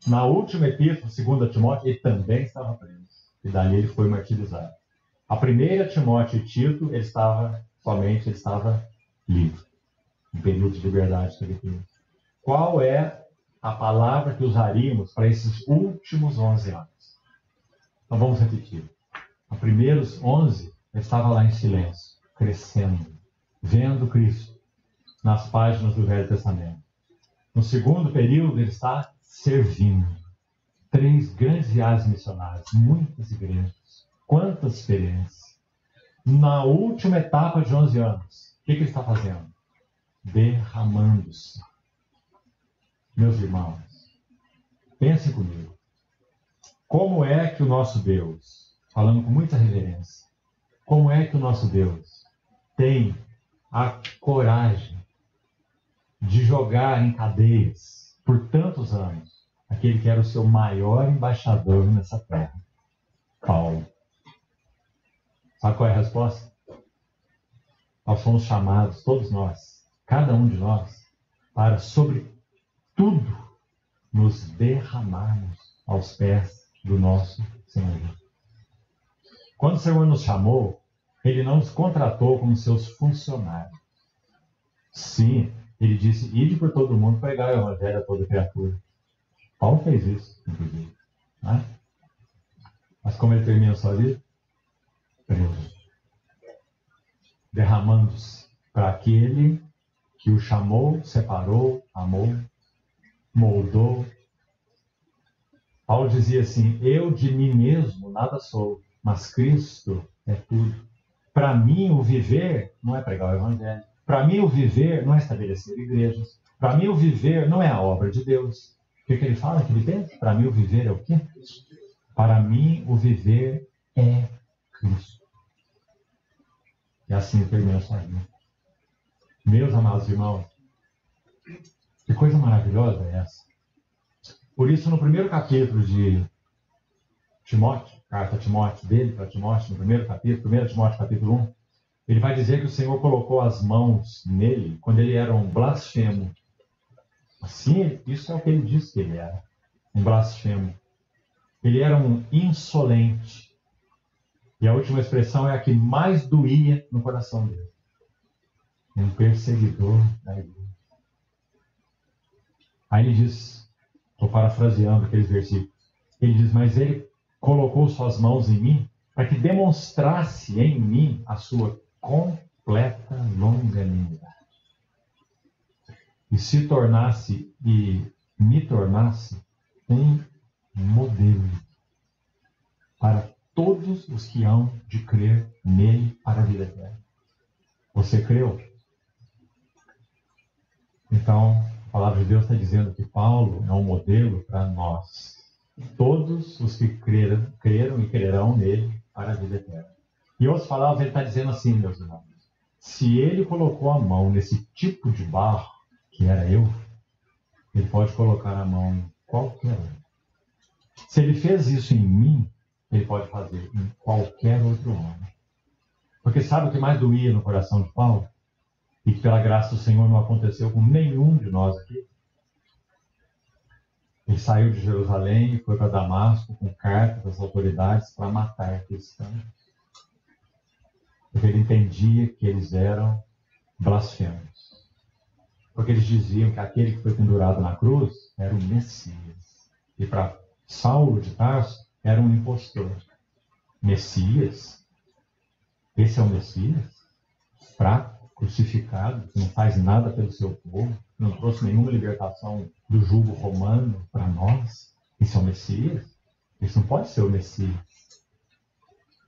Na última epístola, 2 Timóteo, ele também estava preso. E dali ele foi martirizado. A primeira, Timóteo e Tito, ele estava livre. Um período de liberdade que ele teve. Qual é a palavra que usaríamos para esses últimos 11 anos? Então vamos repetir. Os primeiros 11, ele estava lá em silêncio, crescendo, vendo Cristo nas páginas do Velho Testamento. No segundo período, ele está servindo. 3 grandes viagens missionárias, muitas igrejas, quantas experiências. Na última etapa de 11 anos, o que ele está fazendo? Derramando-se. Meus irmãos, pensem comigo. Como é que o nosso Deus, falando com muita reverência, como é que o nosso Deus tem a coragem de jogar em cadeias por tantos anos aquele que era o seu maior embaixador nessa terra, Paulo. Sabe qual é a resposta? Nós fomos chamados, todos nós, cada um de nós, para, sobre tudo, nos derramarmos aos pés do nosso Senhor. Quando o Senhor nos chamou, Ele não nos contratou como seus funcionários. Sim, Ele disse, ide por todo mundo pregar o evangelho a toda criatura. Paulo fez isso, inclusive. Né? Mas como ele termina a sua vida? Preso. Derramando-se para aquele que o chamou, separou, amou, moldou. Paulo dizia assim, eu de mim mesmo nada sou, mas Cristo é tudo. Para mim o viver não é pregar o evangelho. Para mim o viver não é estabelecer igrejas. Para mim o viver não é a obra de Deus. O que ele fala naquele texto? Para mim o viver é o quê? Para mim o viver é Cristo. E assim termina a sua vida. Meus amados irmãos, que coisa maravilhosa é essa? Por isso, no primeiro capítulo de Timóteo, carta a Timóteo, dele para Timóteo, no primeiro capítulo, 1 Timóteo capítulo 1, ele vai dizer que o Senhor colocou as mãos nele quando ele era um blasfemo. Assim, isso é o que ele disse que ele era, um blasfemo. Ele era um insolente. E a última expressão é a que mais doía no coração dele. Um perseguidor da igreja. Aí ele diz, estou parafraseando aqueles versículos, ele diz, mas ele colocou suas mãos em mim para que demonstrasse em mim a sua completa longanimidade. E me tornasse um modelo para todos os que hão de crer nele para a vida eterna. Você creu? Então, a palavra de Deus está dizendo que Paulo é um modelo para nós. Todos os que creram e crerão nele para a vida eterna. Em outras palavras, ele está dizendo assim, meus irmãos. Se ele colocou a mão nesse tipo de barro, que era eu, ele pode colocar a mão em qualquer um. Se ele fez isso em mim, ele pode fazer em qualquer outro homem. Porque sabe o que mais doía no coração de Paulo? E que pela graça do Senhor não aconteceu com nenhum de nós aqui. Ele saiu de Jerusalém e foi para Damasco com cartas das autoridades para matar cristãos. Porque ele entendia que eles eram blasfemos. Porque eles diziam que aquele que foi pendurado na cruz era o Messias. E para Saulo de Tarso era um impostor. Messias? Esse é o Messias? Fraco, crucificado, que não faz nada pelo seu povo, que não trouxe nenhuma libertação do jugo romano para nós. Esse é o Messias? Isso não pode ser o Messias.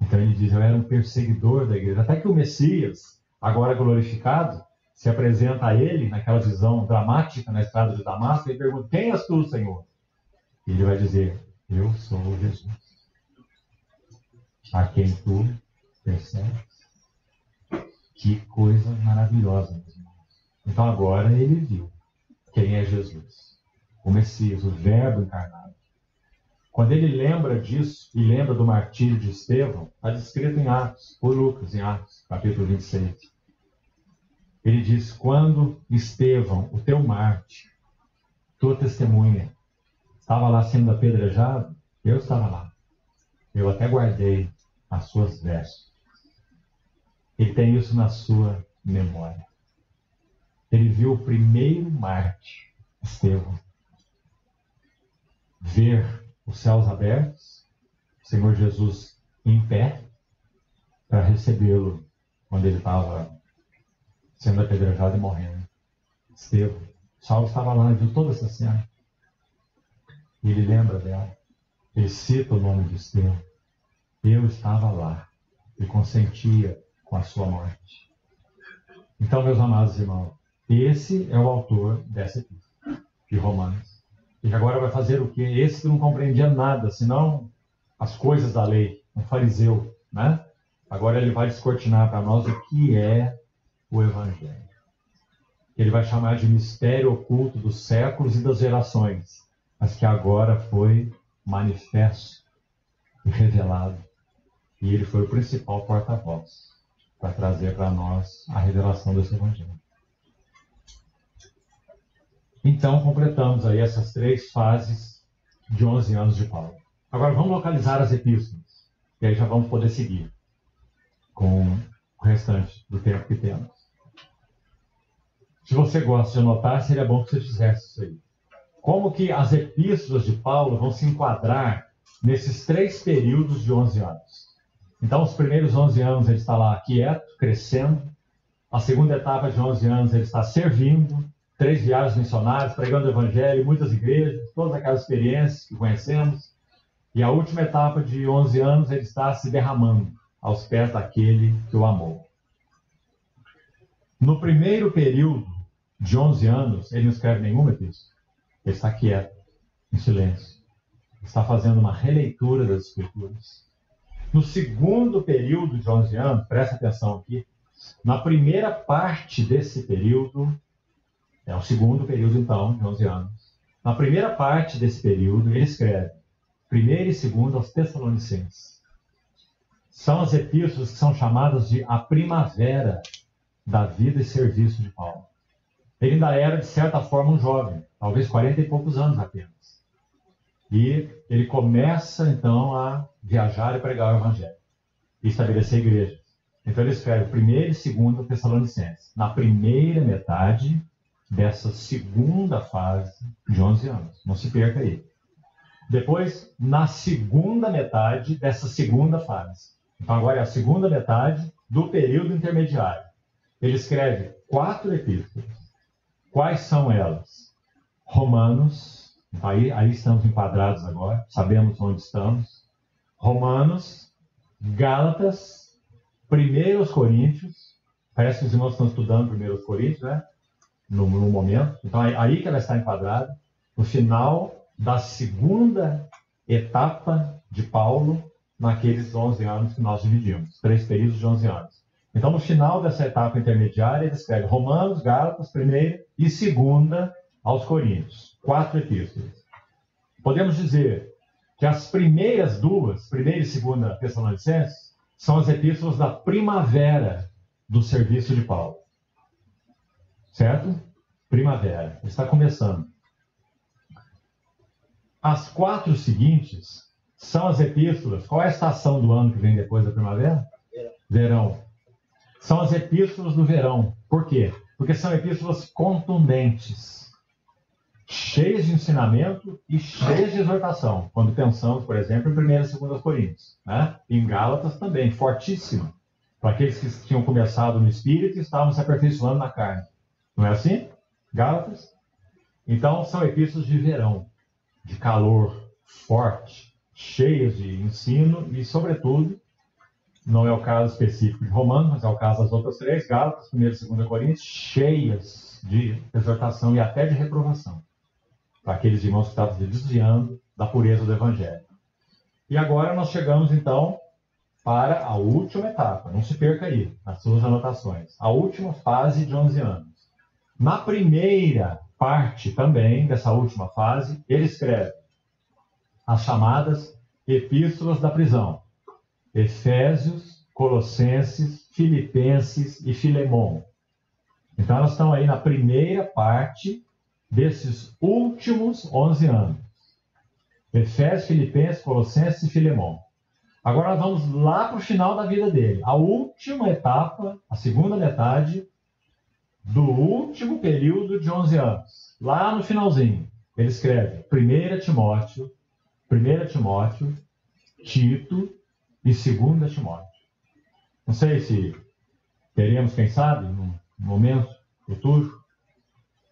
Então ele diz, eu era um perseguidor da igreja. Até que o Messias, agora glorificado, se apresenta a ele, naquela visão dramática na estrada de Damasco, e pergunta, quem és tu, Senhor? E ele vai dizer, eu sou Jesus. A quem tu persegues. Que coisa maravilhosa, meus irmãos. Então agora ele viu quem é Jesus. O Messias, o Verbo encarnado. Quando ele lembra disso e lembra do martírio de Estevão, está descrito em Atos, por Lucas, em Atos, capítulo 26. Ele diz, quando Estevão, o teu mártir, tua testemunha, estava lá sendo apedrejado, eu estava lá. Eu até guardei as suas vestes. Ele tem isso na sua memória. Ele viu o primeiro mártir, Estevão, ver os céus abertos, o Senhor Jesus em pé, para recebê-lo quando ele estava sendo apedrejado e morrendo. Estevão. Saulo estava lá e viu toda essa cena. E ele lembra dela. Ele cita o nome de Estevão. Eu estava lá e consentia com a sua morte. Então, meus amados irmãos, esse é o autor dessa epístola de Romanos. E agora vai fazer o quê? Esse que não compreendia nada, senão as coisas da lei, um fariseu, né? Agora ele vai descortinar para nós o que é o Evangelho. que ele vai chamar de mistério oculto dos séculos e das gerações, mas que agora foi manifesto e revelado. E ele foi o principal porta-voz para trazer para nós a revelação desse Evangelho. Então, completamos aí essas 3 fases de 11 anos de Paulo. Agora, vamos localizar as epístolas, e aí já vamos poder seguir com o restante do tempo que temos. Se você gosta de anotar, seria bom que você fizesse isso aí. Como que as epístolas de Paulo vão se enquadrar nesses 3 períodos de 11 anos? Então, os primeiros 11 anos ele está lá quieto, crescendo. A segunda etapa de 11 anos ele está servindo, 3 viagens missionárias, pregando o Evangelho, muitas igrejas, todas aquelas experiências que conhecemos. E a última etapa de 11 anos ele está se derramando aos pés daquele que o amou. No primeiro período de 11 anos, ele não escreve nenhuma epístola. Ele está quieto, em silêncio. Está fazendo uma releitura das Escrituras. No segundo período de 11 anos, presta atenção aqui, na primeira parte desse período, é o segundo período então, de 11 anos. Na primeira parte desse período, ele escreve 1ª e 2ª aos Tessalonicenses. São as epístolas que são chamadas de a primavera da vida e serviço de Paulo. Ele ainda era, de certa forma, um jovem, talvez 40 e poucos anos apenas. E ele começa, então, a viajar e pregar o Evangelho, e estabelecer igrejas. Então ele escreve 1ª e 2ª Tessalonicenses, na primeira metade dessa segunda fase de 11 anos. Não se perca aí. Depois, na segunda metade dessa segunda fase. Então agora é a segunda metade do período intermediário. Ele escreve 4 epístolas. Quais são elas? Romanos, aí estamos enquadrados agora, sabemos onde estamos. Romanos, Gálatas, 1 Coríntios, parece que os irmãos estão estudando 1 Coríntios, né? No momento. Então é aí que ela está enquadrada, no final da segunda etapa de Paulo, naqueles 11 anos que nós dividimos, 3 períodos de 11 anos. Então, no final dessa etapa intermediária, ele escreve Romanos, Gálatas, 1ª e 2ª aos Coríntios. 4 epístolas. Podemos dizer que as primeiras 2, 1ª e 2ª Tessalonicenses, são as epístolas da primavera do serviço de Paulo. Certo? Primavera. Está começando. As 4 seguintes são as epístolas. Qual é a estação do ano que vem depois da primavera? Verão. São as epístolas do verão. Por quê? Porque são epístolas contundentes, cheias de ensinamento e cheias de exortação. Quando pensamos, por exemplo, em 1ª e 2ª Coríntios. Né? Em Gálatas também, fortíssima. Para aqueles que tinham começado no Espírito e estavam se aperfeiçoando na carne. Não é assim? Gálatas? Então, são epístolas de verão, de calor forte, cheias de ensino e, sobretudo, não é o caso específico de Romanos, mas é o caso das outras 3, Gálatas, 1ª e 2ª Coríntios, cheias de exortação e até de reprovação, para aqueles irmãos que estavam se desviando da pureza do Evangelho. E agora nós chegamos, então, para a última etapa. Não se perca aí, nas suas anotações. A última fase de 11 anos. Na primeira parte também dessa última fase, ele escreve as chamadas epístolas da prisão. Efésios, Colossenses, Filipenses e Filemon. Então elas estão aí na primeira parte desses últimos 11 anos. Efésios, Filipenses, Colossenses e Filemon. Agora nós vamos lá para o final da vida dele. A última etapa, a segunda metade do último período de 11 anos. Lá no finalzinho, ele escreve 1 Timóteo, Tito e 2 Timóteo. Não sei se teremos, quem sabe, num momento futuro,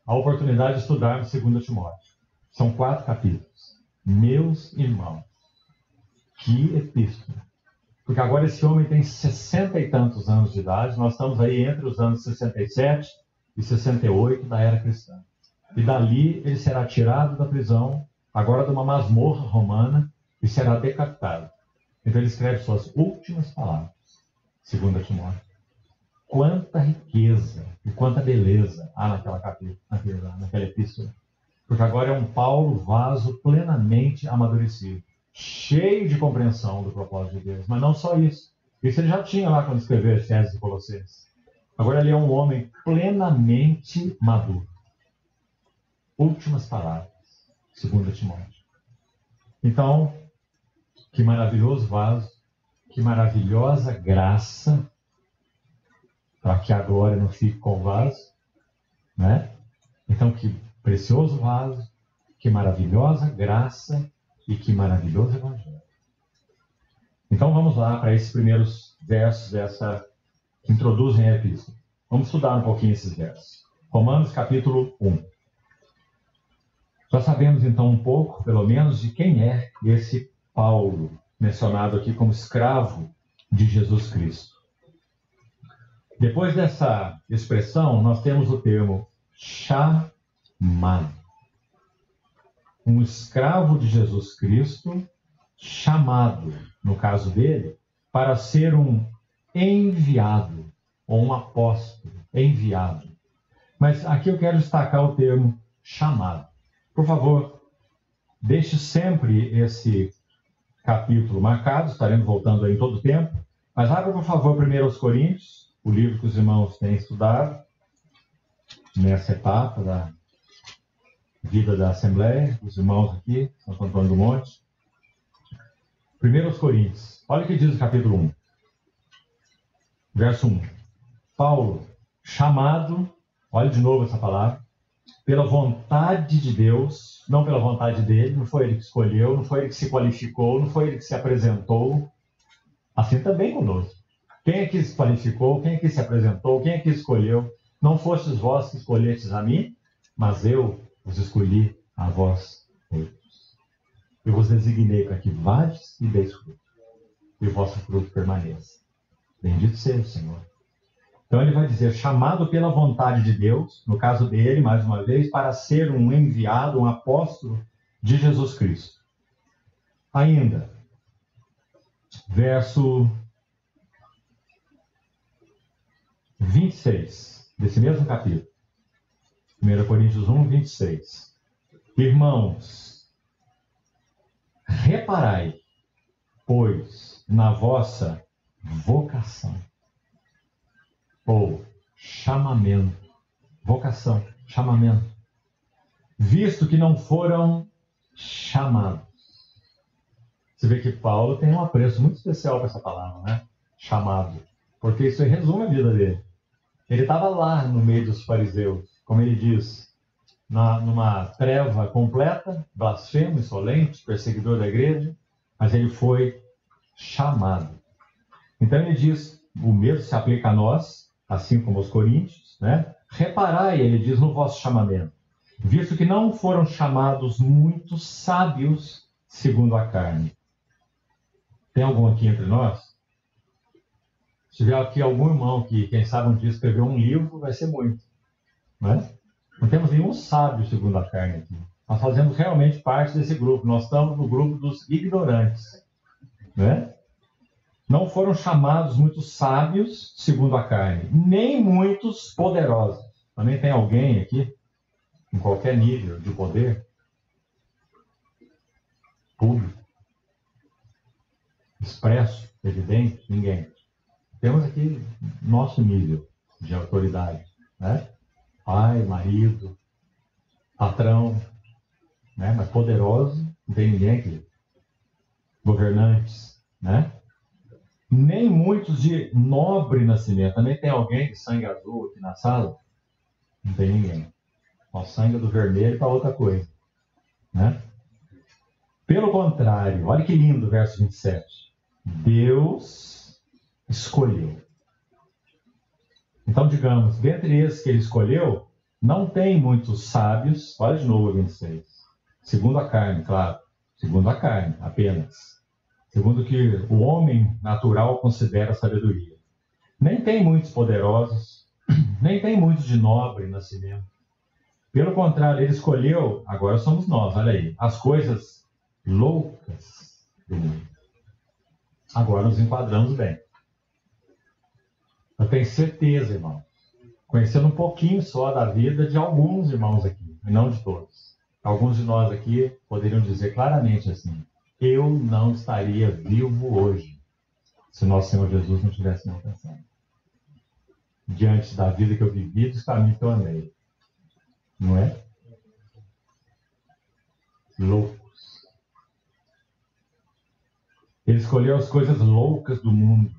a oportunidade de estudarmos 2 Timóteo. São 4 capítulos. Meus irmãos, que epístola. Porque agora esse homem tem 60 e tantos anos de idade, nós estamos aí entre os anos 67 e 68 da era cristã. E dali ele será tirado da prisão, agora de uma masmorra romana, e será decapitado. Então ele escreve suas últimas palavras, 2 Timóteo. quanta riqueza e quanta beleza há naquela epístola. Porque agora é um Paulo vaso plenamente amadurecido, cheio de compreensão do propósito de Deus. Mas não só isso. Isso ele já tinha lá quando escreveu Efésios e Colossenses. Agora ele é um homem plenamente maduro. Últimas palavras, 2 Timóteo. Então, que maravilhoso vaso, que maravilhosa graça, para que a glória não fique com o vaso, né? Então, que precioso vaso, que maravilhosa graça e que maravilhoso evangelho. Então, vamos lá para esses primeiros versos que introduzem a epístola. Vamos estudar um pouquinho esses versos. Romanos, capítulo 1. Já sabemos, então, um pouco, pelo menos, de quem é esse Paulo, mencionado aqui como escravo de Jesus Cristo. Depois dessa expressão, nós temos o termo chamado. Um escravo de Jesus Cristo, chamado, no caso dele, para ser um enviado, ou um apóstolo, enviado. Mas aqui eu quero destacar o termo chamado. Por favor, deixe sempre esse capítulo marcado, estaremos voltando aí em todo o tempo. Mas abra, por favor, primeiro aos Coríntios, o livro que os irmãos têm estudado, nessa etapa da vida da Assembleia, os irmãos aqui, Santo Antônio do Monte. Primeiro aos Coríntios, olha o que diz o capítulo 1, verso 1. Paulo, chamado, olha de novo essa palavra, pela vontade de Deus, não pela vontade dele, não foi ele que escolheu, não foi ele que se qualificou, não foi ele que se apresentou. Assim também conosco. Quem é que se qualificou, quem é que se apresentou, quem é que escolheu? Não fostes vós que escolhestes a mim, mas eu vos escolhi a vós outros. Eu vos designei para que vades e deis fruto, e o vosso fruto permaneça. Bendito seja o Senhor. Então ele vai dizer, chamado pela vontade de Deus, no caso dele, mais uma vez, para ser um enviado, um apóstolo de Jesus Cristo. Ainda, verso 26, desse mesmo capítulo. 1 Coríntios 1, 26. Irmãos, reparai, pois, na vossa vocação, ou chamamento, vocação, chamamento, visto que não foram chamados. Você vê que Paulo tem um apreço muito especial para essa palavra, né? Chamado, porque isso resume a vida dele. Ele estava lá no meio dos fariseus, como ele diz, numa treva completa, blasfemo, insolente, perseguidor da igreja, mas ele foi chamado. Então ele diz, o mesmo se aplica a nós, assim como aos coríntios, né? Reparai, ele diz, no vosso chamamento, visto que não foram chamados muitos sábios segundo a carne. Tem algum aqui entre nós? Se tiver aqui algum irmão que, quem sabe, um dia escreveu um livro, vai ser muito. Né? Não temos nenhum sábio segundo a carne aqui. Nós fazemos realmente parte desse grupo. Nós estamos no grupo dos ignorantes. Né? Não foram chamados muitos sábios segundo a carne, nem muitos poderosos. Também tem alguém aqui, em qualquer nível de poder, público, expresso, evidente? Ninguém. Temos aqui nosso nível de autoridade, né? Pai, marido, patrão, né? Mas poderoso, não tem ninguém aqui. Governantes, né? Nem muitos de nobre nascimento. Também tem alguém de sangue azul aqui na sala? Não tem ninguém. O sangue do vermelho para outra coisa, né? Pelo contrário, olha que lindo o verso 27. Deus escolheu. Então, digamos, dentre esses que ele escolheu, não tem muitos sábios, olha de novo o 26, segundo a carne, claro, segundo a carne, apenas, segundo o que o homem natural considera sabedoria. Nem tem muitos poderosos, nem tem muitos de nobre nascimento. Pelo contrário, ele escolheu, agora somos nós, olha aí, as coisas loucas do mundo. Agora nos enquadramos bem. Eu tenho certeza, irmão, conhecendo um pouquinho só da vida de alguns irmãos aqui, e não de todos. Alguns de nós aqui poderiam dizer claramente assim: eu não estaria vivo hoje se nosso Senhor Jesus não tivesse me alcançado. Diante da vida que eu vivi, dos caminhos que eu andei. Não é? Loucos. Ele escolheu as coisas loucas do mundo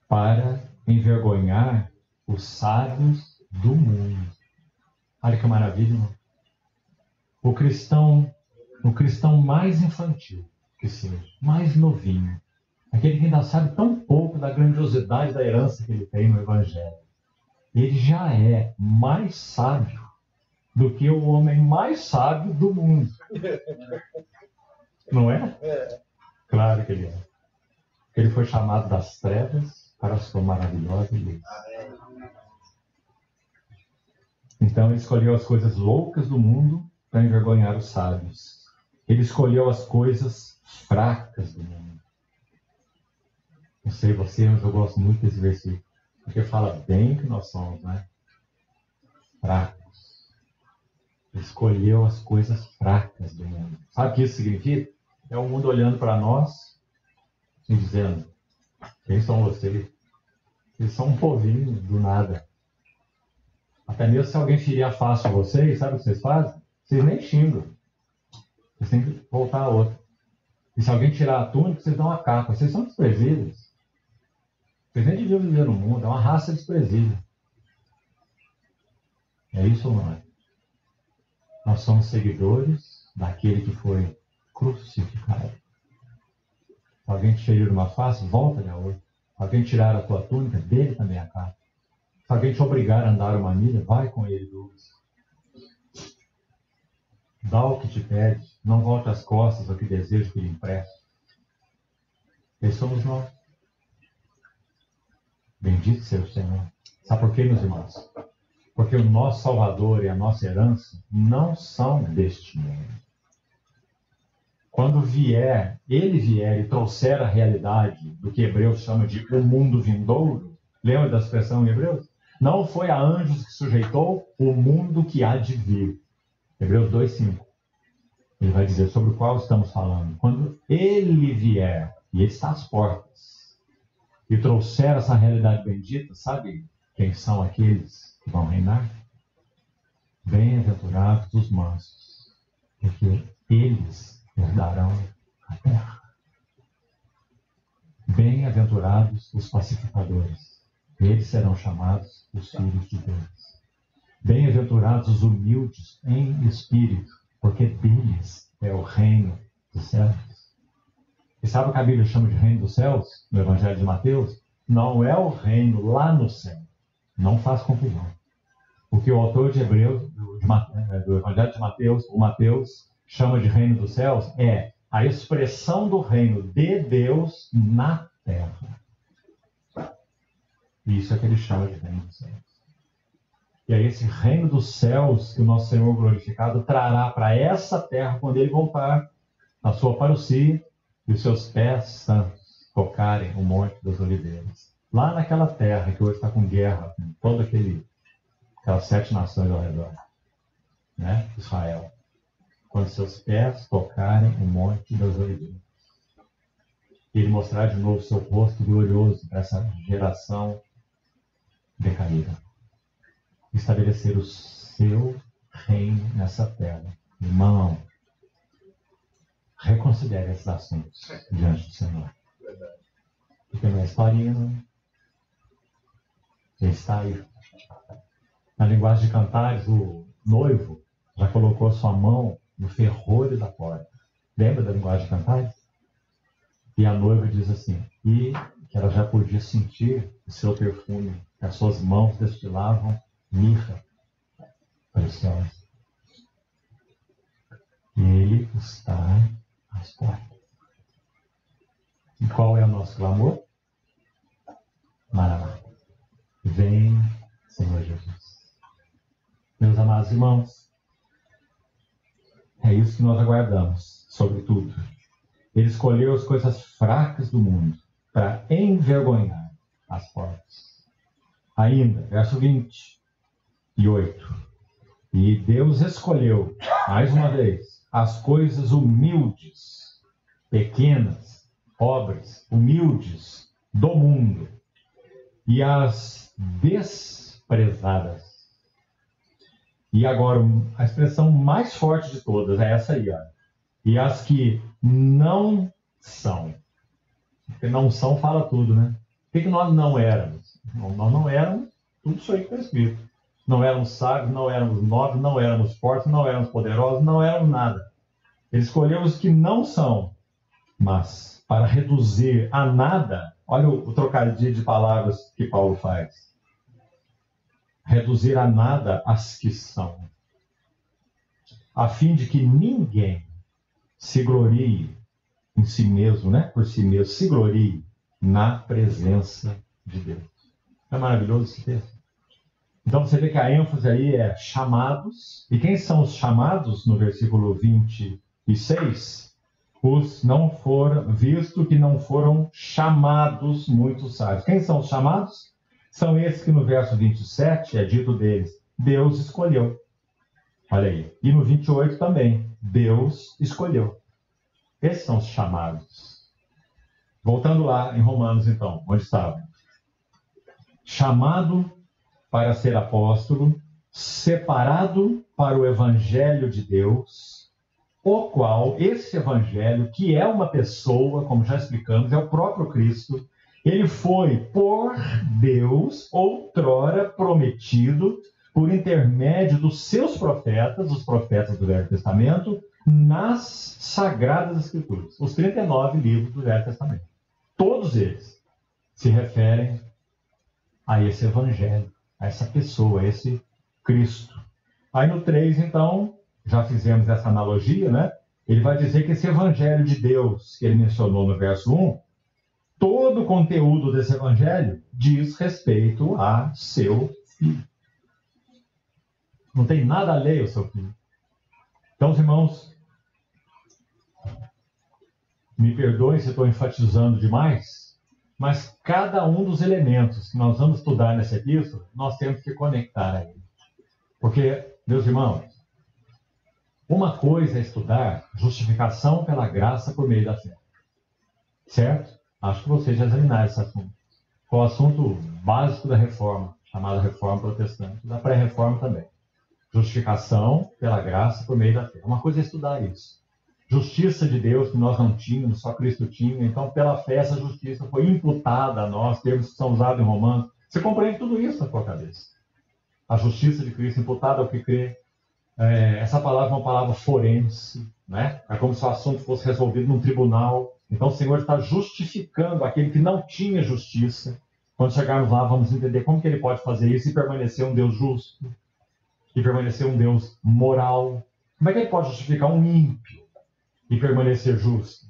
para envergonhar os sábios do mundo. Olha que maravilha, irmão. O cristão mais infantil que seja, mais novinho, aquele que ainda sabe tão pouco da grandiosidade da herança que ele tem no Evangelho, ele já é mais sábio do que o homem mais sábio do mundo. Não é? Claro que ele é. Ele foi chamado das trevas para a sua maravilhosa luz. Então ele escolheu as coisas loucas do mundo para envergonhar os sábios. Ele escolheu as coisas fracas do mundo. Não sei você, mas eu gosto muito desse versículo, porque fala bem que nós somos, né? Fracos. Ele escolheu as coisas fracas do mundo. Sabe o que isso significa? É o mundo olhando para nós e dizendo: quem são vocês? Vocês são um povinho do nada. Até mesmo se alguém ferir a face a vocês, sabe o que vocês fazem? Vocês nem xingam. Vocês têm que voltar a outra. E se alguém tirar a túnica, vocês dão uma capa. Vocês são desprezíveis. Vocês nem deviam viver no mundo. É uma raça desprezível. É isso ou não é? Nós somos seguidores daquele que foi crucificado. Se alguém te ferir uma face, volta-lhe a outra. Se alguém tirar a tua túnica, dele também a capa. Se alguém te obrigar a andar uma milha, vai com ele duas. Dá o que te pede, não volte as costas ao que deseja que lhe empreste. Esses somos nós. Bendito seja o Senhor. Sabe por quê, meus irmãos? Porque o nosso Salvador e a nossa herança não são deste mundo. Quando ele vier e trouxer a realidade do que Hebreus chama de o mundo vindouro, lembra da expressão em Hebreus? Não foi a anjos que sujeitou o mundo que há de vir. Hebreus 2:5. Ele vai dizer sobre o qual estamos falando. Quando ele vier, e ele está às portas, e trouxer essa realidade bendita, sabe quem são aqueles que vão reinar? Bem-aventurados os mansos, porque eles herdarão a terra. Bem-aventurados os pacificadores, eles serão chamados os filhos de Deus. Bem-aventurados os humildes em espírito, porque deles é o reino dos céus. E sabe o que a Bíblia chama de reino dos céus, no Evangelho de Mateus? Não é o reino lá no céu. Não faz confusão. O que o autor de Hebreus, do Evangelho de Mateus, o Mateus, chama de reino dos céus, é a expressão do reino de Deus na terra. Isso é que ele chama de reino dos céus. E é esse reino dos céus que o nosso Senhor glorificado trará para essa terra quando ele voltar na sua parousia e os seus pés santos tocarem o Monte das Oliveiras. Lá naquela terra que hoje está com guerra, com toda aquelas 7 nações ao redor, né? Israel. Quando seus pés tocarem o Monte das Oliveiras. E ele mostrar de novo seu rosto glorioso para essa geração decaída. Estabelecer o seu reino nessa terra. Irmão, reconsidere esses assuntos diante do Senhor. Porque não é historinha, não. Ele está aí. Na linguagem de Cantares, o noivo já colocou sua mão no ferrolho da porta. Lembra da linguagem de Cantares? E a noiva diz assim, e que ela já podia sentir o seu perfume, que as suas mãos destilavam mirra preciosa. E ele está às portas. E qual é o nosso clamor? Maranata. Vem, Senhor Jesus. Meus amados irmãos, é isso que nós aguardamos, sobretudo. Ele escolheu as coisas fracas do mundo para envergonhar as portas. Ainda, verso 28. E Deus escolheu, mais uma vez, as coisas humildes, pequenas, pobres, humildes do mundo, e as desprezadas. E agora, a expressão mais forte de todas é essa aí, ó. E as que não são. Porque não são fala tudo, né? O que nós não éramos? Nós não éramos tudo isso aí que está escrito. Não éramos sábios, não éramos nobres, não éramos fortes, não éramos poderosos, não éramos nada. Ele escolheu os que não são, mas para reduzir a nada, olha o trocadilho de palavras que Paulo faz. Reduzir a nada as que são, a fim de que ninguém se glorie em si mesmo, né? Por si mesmo, se glorie na presença de Deus. É maravilhoso esse texto. Então você vê que a ênfase aí é chamados. E quem são os chamados no versículo 26? Os não foram, visto que não foram chamados muitos sábios. Quem são os chamados? São esses que no verso 27 é dito deles, Deus escolheu. Olha aí. E no 28 também, Deus escolheu. Esses são os chamados. Voltando lá em Romanos, então, onde estava? Chamado para ser apóstolo, separado para o evangelho de Deus, o qual, esse evangelho, que é uma pessoa, como já explicamos, é o próprio Cristo, ele foi por Deus outrora prometido por intermédio dos seus profetas, os profetas do Velho Testamento, nas Sagradas Escrituras, os 39 livros do Velho Testamento. Todos eles se referem a esse evangelho, a essa pessoa, a esse Cristo. Aí no 3, então, já fizemos essa analogia, né? Ele vai dizer que esse evangelho de Deus, que ele mencionou no verso 1, todo o conteúdo desse evangelho diz respeito a seu filho. Não tem nada alheio ao seu filho. Então, os irmãos, me perdoem se estou enfatizando demais, mas cada um dos elementos que nós vamos estudar nessa epístola, nós temos que conectar a ele. Porque, meus irmãos, uma coisa é estudar justificação pela graça por meio da fé. Certo? Acho que vocês já examinaram esse assunto. Foi o assunto básico da reforma, chamada reforma protestante, da pré-reforma também. Justificação pela graça por meio da fé. Uma coisa é estudar isso. Justiça de Deus que nós não tínhamos, só Cristo tinha. Então, pela fé, essa justiça foi imputada a nós, termos que são usados em Romanos. Você compreende tudo isso na sua cabeça. A justiça de Cristo imputada ao que crê. Essa palavra é uma palavra forense, né? É como se o assunto fosse resolvido num tribunal. Então, o Senhor está justificando aquele que não tinha justiça. Quando chegarmos lá, vamos entender como que ele pode fazer isso e permanecer um Deus justo. E permanecer um Deus moral. Como é que ele pode justificar um ímpio e permanecer justo?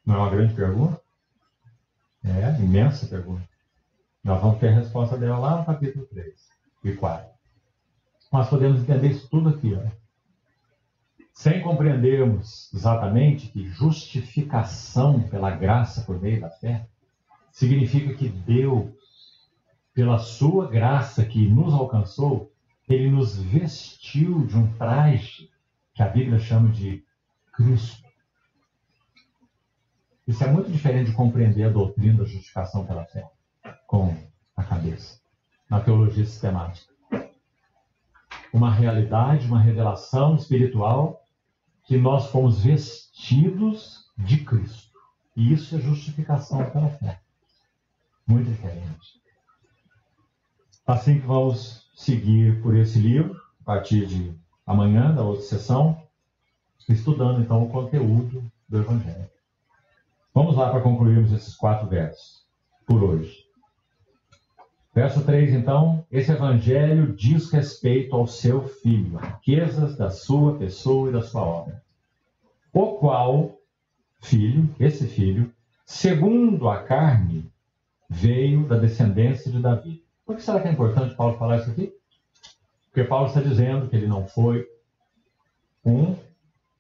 Não é uma grande pergunta? É, imensa pergunta. Nós vamos ter a resposta dela lá no capítulo 3 e 4. Nós podemos entender isso tudo aqui, ó. Sem compreendermos exatamente que justificação pela graça por meio da fé significa que Deus, pela sua graça que nos alcançou, ele nos vestiu de um traje que a Bíblia chama de Cristo. Isso é muito diferente de compreender a doutrina da justificação pela fé com a cabeça, na teologia sistemática. Uma realidade, uma revelação espiritual que nós fomos vestidos de Cristo. E isso é justificação pela fé. Muito diferente. Assim que vamos seguir por esse livro, a partir de amanhã, da outra sessão, estudando então o conteúdo do Evangelho. Vamos lá para concluirmos esses 4 versos por hoje. Verso 3, então, esse evangelho diz respeito ao seu Filho, riquezas da sua pessoa e da sua obra. O qual, filho, esse filho, segundo a carne, veio da descendência de Davi. Por que será que é importante Paulo falar isso aqui? Porque Paulo está dizendo que ele não foi um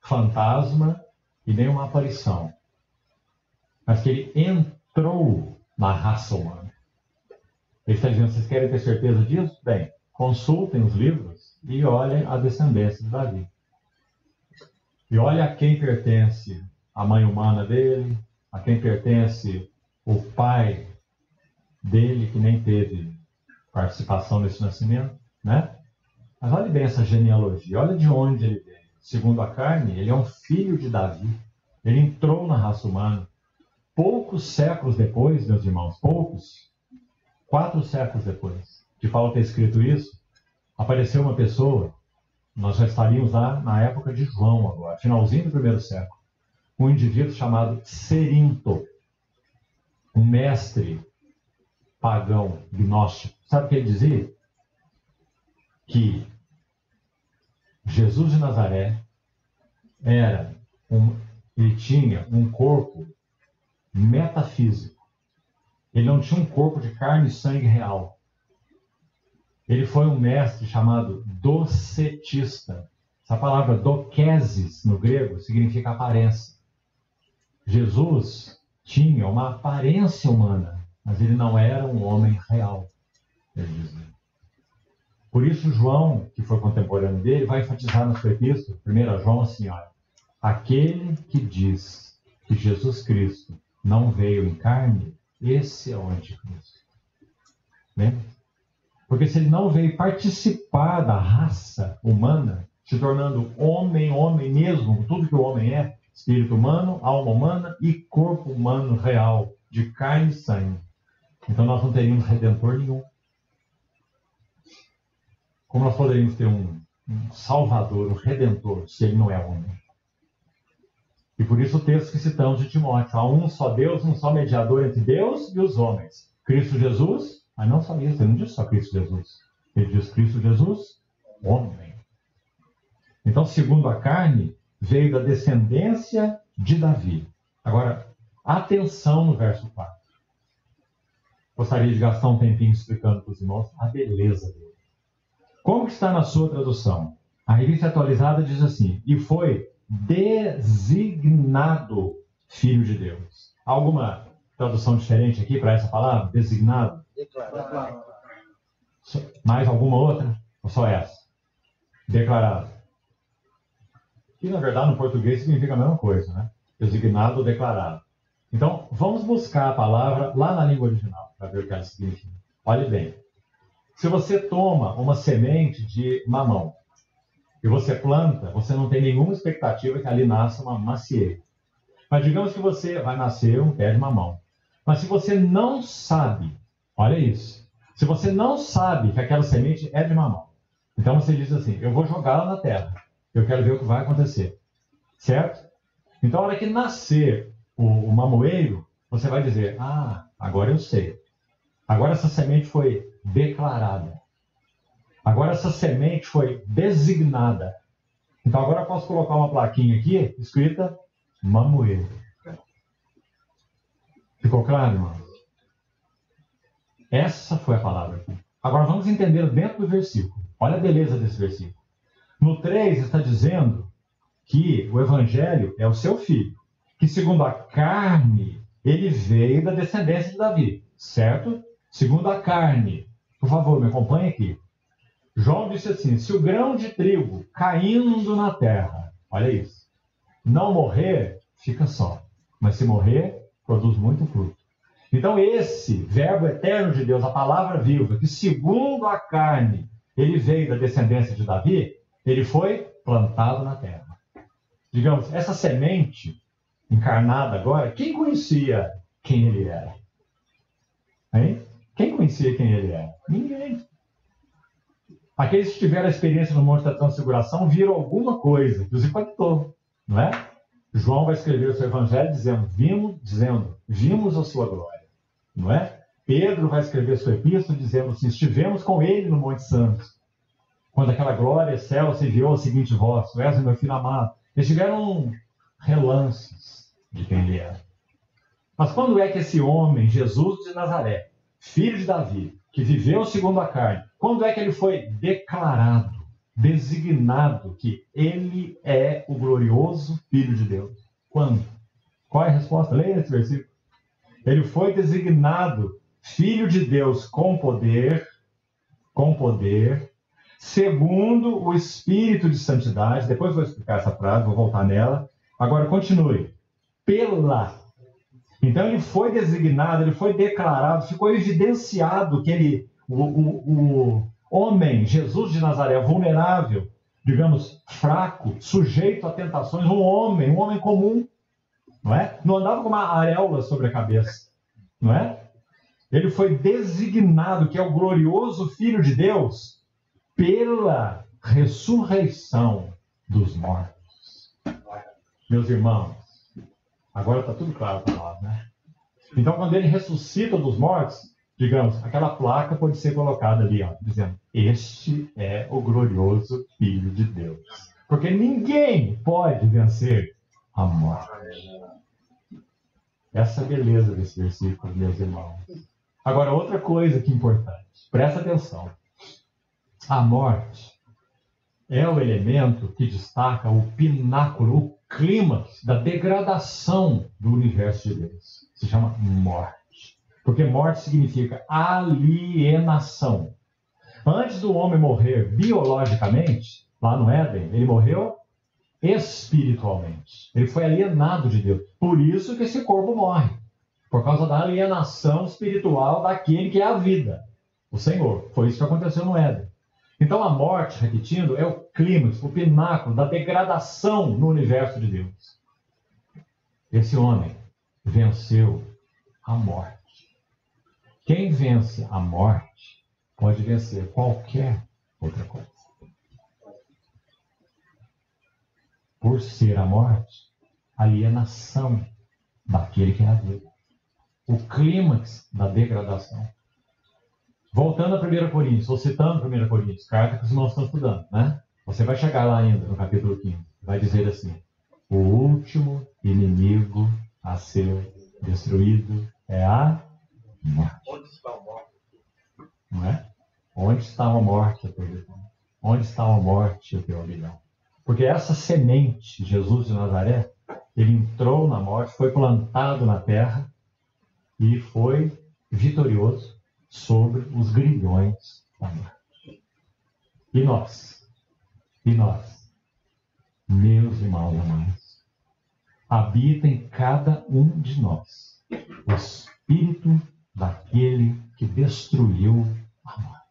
fantasma e nem uma aparição, mas que ele entrou na raça humana. Ele está dizendo, vocês querem ter certeza disso? Bem, consultem os livros e olhem a descendência de Davi. E olhem a quem pertence a mãe humana dele, a quem pertence o pai dele, que nem teve participação nesse nascimento, né? Mas olhe bem essa genealogia, olha de onde ele veio. Segundo a carne, ele é um filho de Davi. Ele entrou na raça humana. Poucos séculos depois, meus irmãos, 4 séculos depois de Paulo ter escrito isso, apareceu uma pessoa, nós já estaríamos lá na época de João agora, finalzinho do primeiro século, um indivíduo chamado Cerinto, um mestre pagão, gnóstico. Sabe o que ele dizia? Que Jesus de Nazaré ele tinha um corpo metafísico. Ele não tinha um corpo de carne e sangue real. Ele foi um mestre chamado docetista. Essa palavra dokesis no grego significa aparência. Jesus tinha uma aparência humana, mas ele não era um homem real, ele dizia. Por isso João, que foi contemporâneo dele, vai enfatizar na sua epístola, 1 João, assim, olha, aquele que diz que Jesus Cristo não veio em carne, esse é o anticristo. Né? Porque se ele não veio participar da raça humana, se tornando homem mesmo, tudo que o homem é, espírito humano, alma humana e corpo humano real, de carne e sangue. Então nós não teríamos redentor nenhum. Como nós poderíamos ter um salvador, um redentor, se ele não é homem? E por isso o texto que citamos de Timóteo, há um só Deus, um só mediador entre Deus e os homens, Cristo Jesus. Mas não só isso, ele não diz só Cristo Jesus. Ele diz Cristo Jesus, homem. Então, segundo a carne, veio da descendência de Davi. Agora, atenção no verso 4. Gostaria de gastar um tempinho explicando para os irmãos a beleza dele. Como que está na sua tradução? A revista atualizada diz assim, e foi designado Filho de Deus. Alguma tradução diferente aqui para essa palavra? Designado? Declarado. Mais alguma outra? Ou só essa? Declarado. Que, na verdade, no português significa a mesma coisa, né? Designado ou declarado. Então, vamos buscar a palavra lá na língua original, para ver o que ela significa. Olhe bem. Se você toma uma semente de mamão e você planta, você não tem nenhuma expectativa que ali nasça uma macieira. Mas digamos que você vai nascer um pé de mamão. Mas se você não sabe, olha isso, se você não sabe que aquela semente é de mamão, então você diz assim, eu vou jogá-la na terra, eu quero ver o que vai acontecer. Certo? Então, a hora que nascer o mamoeiro, você vai dizer, agora eu sei. Agora essa semente foi declarada. Agora essa semente foi designada. Então agora eu posso colocar uma plaquinha aqui, escrita mamoeiro. Ficou claro, irmão? Essa foi a palavra aqui. Agora vamos entender dentro do versículo. Olha a beleza desse versículo. No 3 está dizendo que o evangelho é o seu filho, que segundo a carne, ele veio da descendência de Davi, certo? Segundo a carne. Por favor, me acompanhe aqui. João disse assim, se o grão de trigo caindo na terra, olha isso, não morrer, fica só. Mas se morrer, produz muito fruto. Então esse verbo eterno de Deus, a palavra viva, que segundo a carne, ele veio da descendência de Davi, ele foi plantado na terra. Digamos, essa semente encarnada agora, quem conhecia quem ele era? Hein? Quem conhecia quem ele era? Ninguém. Aqueles que tiveram a experiência no Monte da Transfiguração viram alguma coisa, que os impactou, não é? João vai escrever o seu evangelho dizendo, vimos a sua glória, não é? Pedro vai escrever a sua epístola dizendo assim, estivemos com ele no Monte Santo, quando aquela glória excelsa enviou a seguinte voz, tu és o meu filho amado. Eles tiveram relances de quem ele era. Mas quando é que esse homem, Jesus de Nazaré, filho de Davi, que viveu segundo a carne, quando é que ele foi declarado, designado que ele é o glorioso Filho de Deus? Quando? Qual é a resposta? Leia esse versículo. Ele foi designado Filho de Deus com poder, segundo o Espírito de Santidade. Depois vou explicar essa frase, vou voltar nela. Agora continue. Pela. Então ele foi designado, ele foi declarado, ficou evidenciado que o homem, Jesus de Nazaré, vulnerável, digamos, fraco, sujeito a tentações, um homem comum, não é? Não andava com uma areola sobre a cabeça, não é? Ele foi designado, que é o glorioso Filho de Deus, pela ressurreição dos mortos. Meus irmãos, agora está tudo claro para nós, né? Então, quando ele ressuscita dos mortos, digamos, aquela placa pode ser colocada ali, ó, dizendo: este é o glorioso Filho de Deus. Porque ninguém pode vencer a morte. Essa é a beleza desse versículo, meus irmãos. Agora, outra coisa que é importante. Presta atenção. A morte é o elemento que destaca o pináculo, o clímax da degradação do universo de Deus. Se chama morte. Porque morte significa alienação. Antes do homem morrer biologicamente, lá no Éden, ele morreu espiritualmente. Ele foi alienado de Deus. Por isso que esse corpo morre. Por causa da alienação espiritual daquele que é a vida, o Senhor. Foi isso que aconteceu no Éden. Então a morte, repetindo, é o clímax, o pináculo da degradação no universo de Deus. Esse homem venceu a morte. Quem vence a morte pode vencer qualquer outra coisa. Por ser a morte, alienação daquele que é a vida. O clímax da degradação. Voltando a 1 Coríntios, ou citando 1 Coríntios, carta que os irmãos estão estudando, né? Você vai chegar lá ainda, no capítulo 15. Vai dizer assim: o último inimigo a ser destruído é a morte. Onde está a morte? Não é? Onde está a morte, o teu leão? Onde está a morte, o teu leão? Porque essa semente, Jesus de Nazaré, ele entrou na morte, foi plantado na terra, e foi vitorioso sobre os grilhões da morte. E nós, meus irmãos amados, habita em cada um de nós o Espírito daquele que destruiu a morte.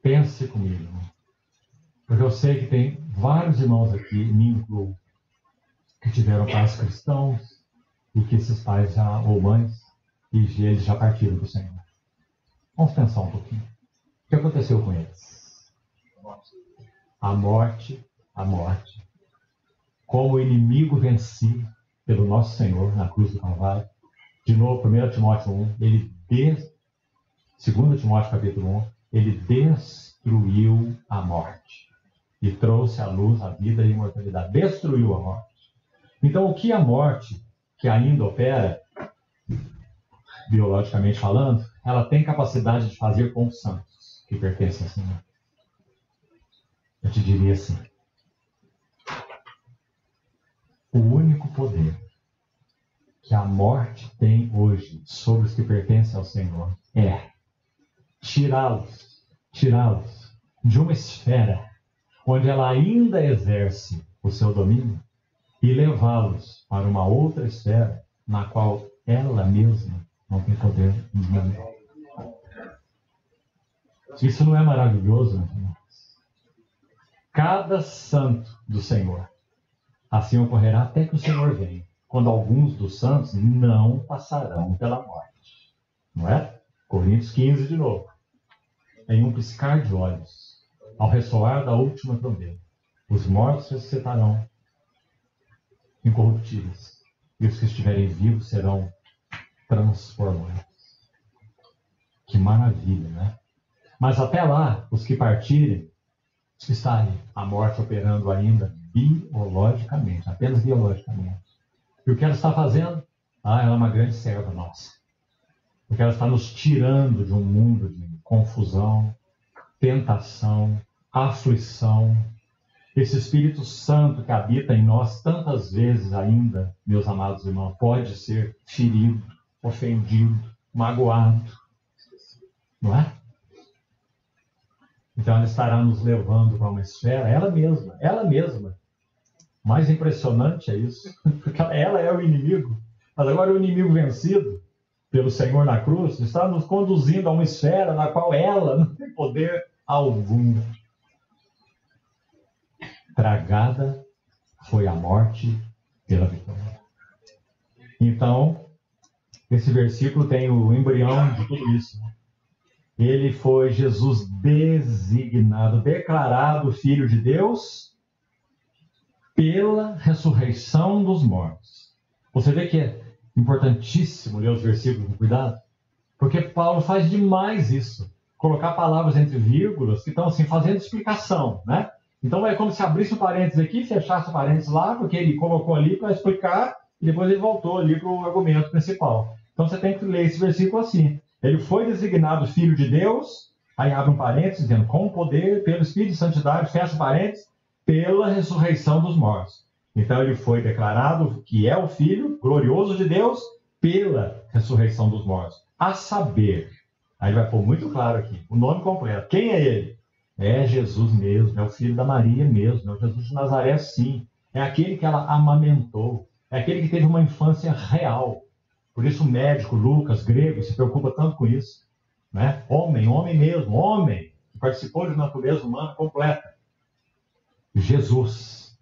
Pense comigo, irmão. Porque eu sei que tem vários irmãos aqui, me incluo, que tiveram pais cristãos, e que esses pais ou mães, e eles já partiram do Senhor. Vamos pensar um pouquinho. O que aconteceu com eles? A morte, como o inimigo vencido pelo nosso Senhor na cruz do Calvário. De novo, 1 Timóteo 1, 2 Timóteo capítulo 1, ele destruiu a morte e trouxe à luz a vida e a imortalidade. Destruiu a morte. Então, o que a morte, que ainda opera, biologicamente falando, ela tem capacidade de fazer com os santos que pertencem ao Senhor. Eu te diria assim: o único poder que a morte tem hoje sobre os que pertencem ao Senhor é tirá-los de uma esfera onde ela ainda exerce o seu domínio e levá-los para uma outra esfera na qual ela mesma não tem poder nenhum. Isso não é maravilhoso, meus irmãos? Cada santo do Senhor assim ocorrerá até que o Senhor venha, quando alguns dos santos não passarão pela morte. Não é? Coríntios 15 de novo. Em um piscar de olhos, ao ressoar da última trombeta, os mortos ressuscitarão incorruptíveis, e os que estiverem vivos serão transformados. Que maravilha, né? Mas até lá, os que partirem, está aí a morte operando ainda biologicamente, apenas biologicamente. E o que ela está fazendo? Ela é uma grande serva nossa. Porque ela está nos tirando de um mundo de confusão, tentação, aflição. Esse Espírito Santo que habita em nós tantas vezes ainda, meus amados irmãos, pode ser ferido, ofendido, magoado, não é? Então ela estará nos levando para uma esfera, ela mesma. Mais impressionante é isso, porque ela é o inimigo, mas agora o inimigo vencido pelo Senhor na cruz está nos conduzindo a uma esfera na qual ela não tem poder algum. Tragada foi a morte pela vitória. Então, esse versículo tem o embrião de tudo isso. Ele foi Jesus designado, declarado Filho de Deus pela ressurreição dos mortos. Você vê que é importantíssimo ler os versículos com cuidado, porque Paulo faz demais isso. Colocar palavras entre vírgulas que estão assim, fazendo explicação, né? Então é como se abrisse um parênteses aqui e fechasse o parênteses lá, porque ele colocou ali para explicar e depois ele voltou ali para o argumento principal. Então você tem que ler esse versículo assim. Ele foi designado Filho de Deus, aí abre um parênteses, dizendo, com poder, pelo Espírito de Santidade, fecha o parênteses, pela ressurreição dos mortos. Então ele foi declarado que é o Filho glorioso de Deus pela ressurreição dos mortos. A saber, aí vai pôr muito claro aqui, o nome completo. Quem é ele? É Jesus mesmo, é o filho da Maria mesmo, é o Jesus de Nazaré, sim. É aquele que ela amamentou, é aquele que teve uma infância real. Por isso o médico Lucas, grego, se preocupa tanto com isso. Né? Homem mesmo, homem, que participou de natureza humana completa. Jesus,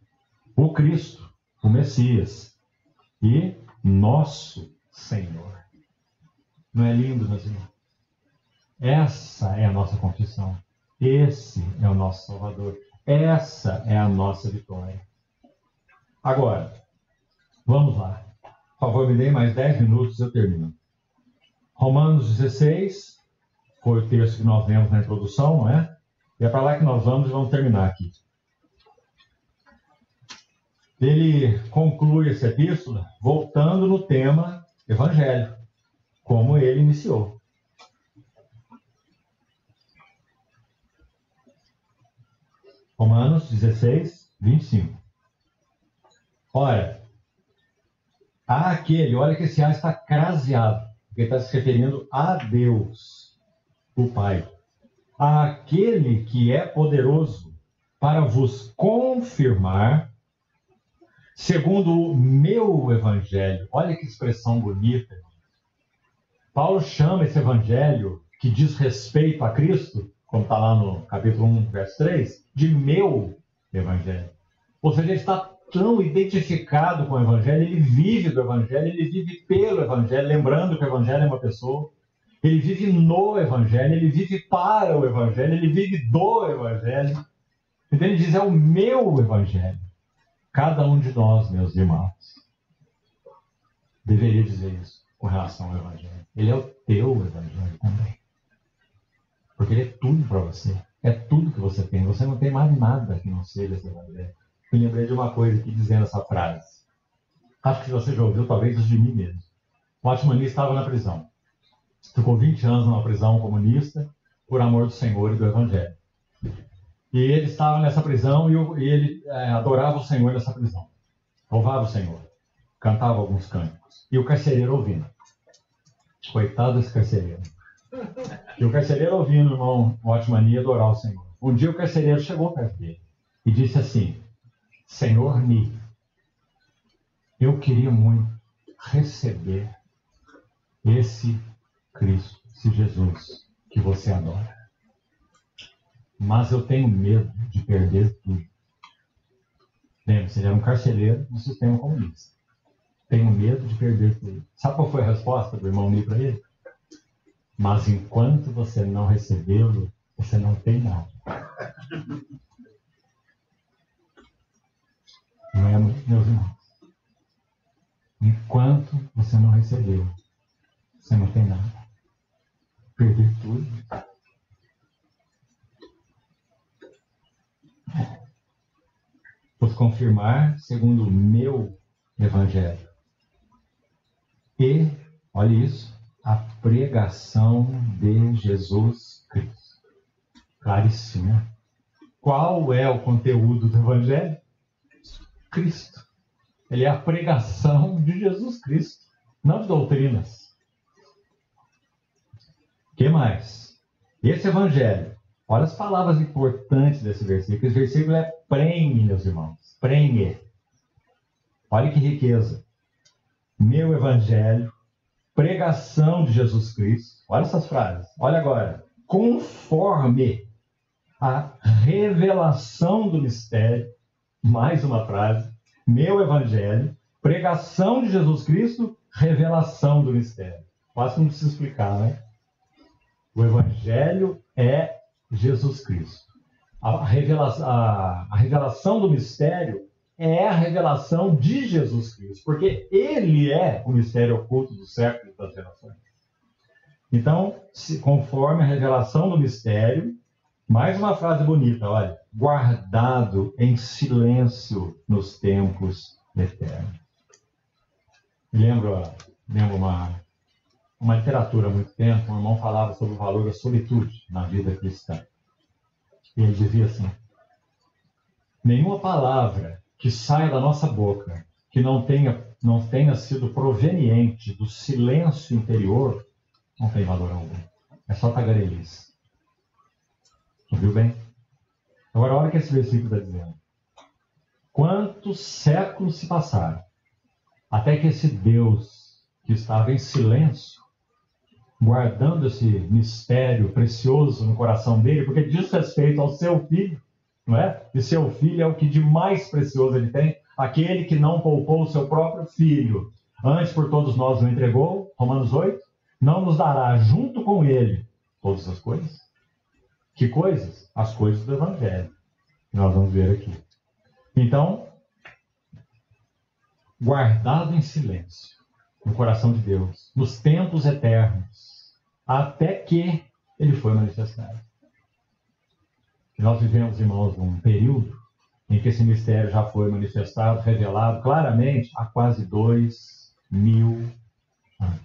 o Cristo, o Messias e nosso Senhor. Não é lindo, meus irmãos? Essa é a nossa confissão. Esse é o nosso Salvador. Essa é a nossa vitória. Agora, vamos lá. Por favor, me deem mais 10 minutos e eu termino. Romanos 16, foi o texto que nós lemos na introdução, não é? E é para lá que nós vamos e vamos terminar aqui. Ele conclui essa epístola voltando no tema Evangelho, como ele iniciou. Romanos 16, 25. Ora, há aquele, olha que esse A está craseado, porque está se referindo a Deus, o Pai. Há aquele que é poderoso para vos confirmar, segundo o meu evangelho. Olha que expressão bonita. Paulo chama esse evangelho que diz respeito a Cristo, como está lá no capítulo 1, verso 3, de meu evangelho. Ou seja, ele está tão identificado com o evangelho, ele vive do evangelho, ele vive pelo evangelho, lembrando que o evangelho é uma pessoa, ele vive no evangelho, ele vive para o evangelho, ele vive do evangelho. Então ele diz, é o meu evangelho. Cada um de nós, meus irmãos, deveria dizer isso com relação ao evangelho. Ele é o teu evangelho também. Porque ele é tudo para você. É tudo que você tem. Você não tem mais nada que não seja esse evangelho. Me lembrei de uma coisa aqui dizendo essa frase. Acho que você já ouviu, talvez, isso de mim mesmo. O Watchman estava na prisão. Ficou 20 anos numa prisão comunista por amor do Senhor e do evangelho. E ele estava nessa prisão e ele adorava o Senhor nessa prisão. Louvava o Senhor. Cantava alguns cânticos. E o carcereiro ouvindo. Coitado desse carcereiro. E o carcereiro ouvindo o irmão Watchman adorar o Senhor. Um dia o carcereiro chegou perto dele e disse assim, Senhor Ni, eu queria muito receber esse Cristo, esse Jesus que você adora. Mas eu tenho medo de perder tudo. Lembre-se, ele era um carcereiro no sistema comunista. Tenho medo de perder tudo. Sabe qual foi a resposta do irmão Ni para ele? Mas enquanto você não recebê-lo, você não tem nada. Não é, meus irmãos? Enquanto você não recebê-lo, você não tem nada. Perder tudo. Vou confirmar segundo o meu evangelho. E, olha isso, a pregação de Jesus Cristo. Claríssimo, né? Qual é o conteúdo do evangelho? Cristo. Ele é a pregação de Jesus Cristo, não de doutrinas. que mais? Esse evangelho, olha as palavras importantes desse versículo. Esse versículo é prenhe, meus irmãos. Prenhe. Olha que riqueza. Meu evangelho, pregação de Jesus Cristo. Olha essas frases. Olha agora. Conforme a revelação do mistério. Mais uma frase. Meu evangelho, pregação de Jesus Cristo, revelação do mistério. Quase não precisa explicar, né? O evangelho é Jesus Cristo. A revelação do mistério é a revelação de Jesus Cristo, porque ele é o mistério oculto do século e das gerações. Então, conforme a revelação do mistério, mais uma frase bonita, olha, guardado em silêncio nos tempos eternos. Lembro uma literatura há muito tempo, um irmão falava sobre o valor da solitude na vida cristã. E ele dizia assim: nenhuma palavra que saia da nossa boca que não tenha sido proveniente do silêncio interior não tem valor algum. É só tagarelice. Ouviu bem? Agora, olha o que esse versículo está dizendo. Quantos séculos se passaram até que esse Deus que estava em silêncio, guardando esse mistério precioso no coração dele, porque diz respeito ao seu filho, não é? E seu filho é o que de mais precioso ele tem, aquele que não poupou o seu próprio filho, antes por todos nós o entregou, Romanos 8, não nos dará junto com ele todas as coisas? Que coisas? As coisas do Evangelho, que nós vamos ver aqui. Então, guardado em silêncio no coração de Deus, nos tempos eternos, até que ele foi manifestado. E nós vivemos, irmãos, um período em que esse mistério já foi manifestado, revelado claramente há quase 2000 anos.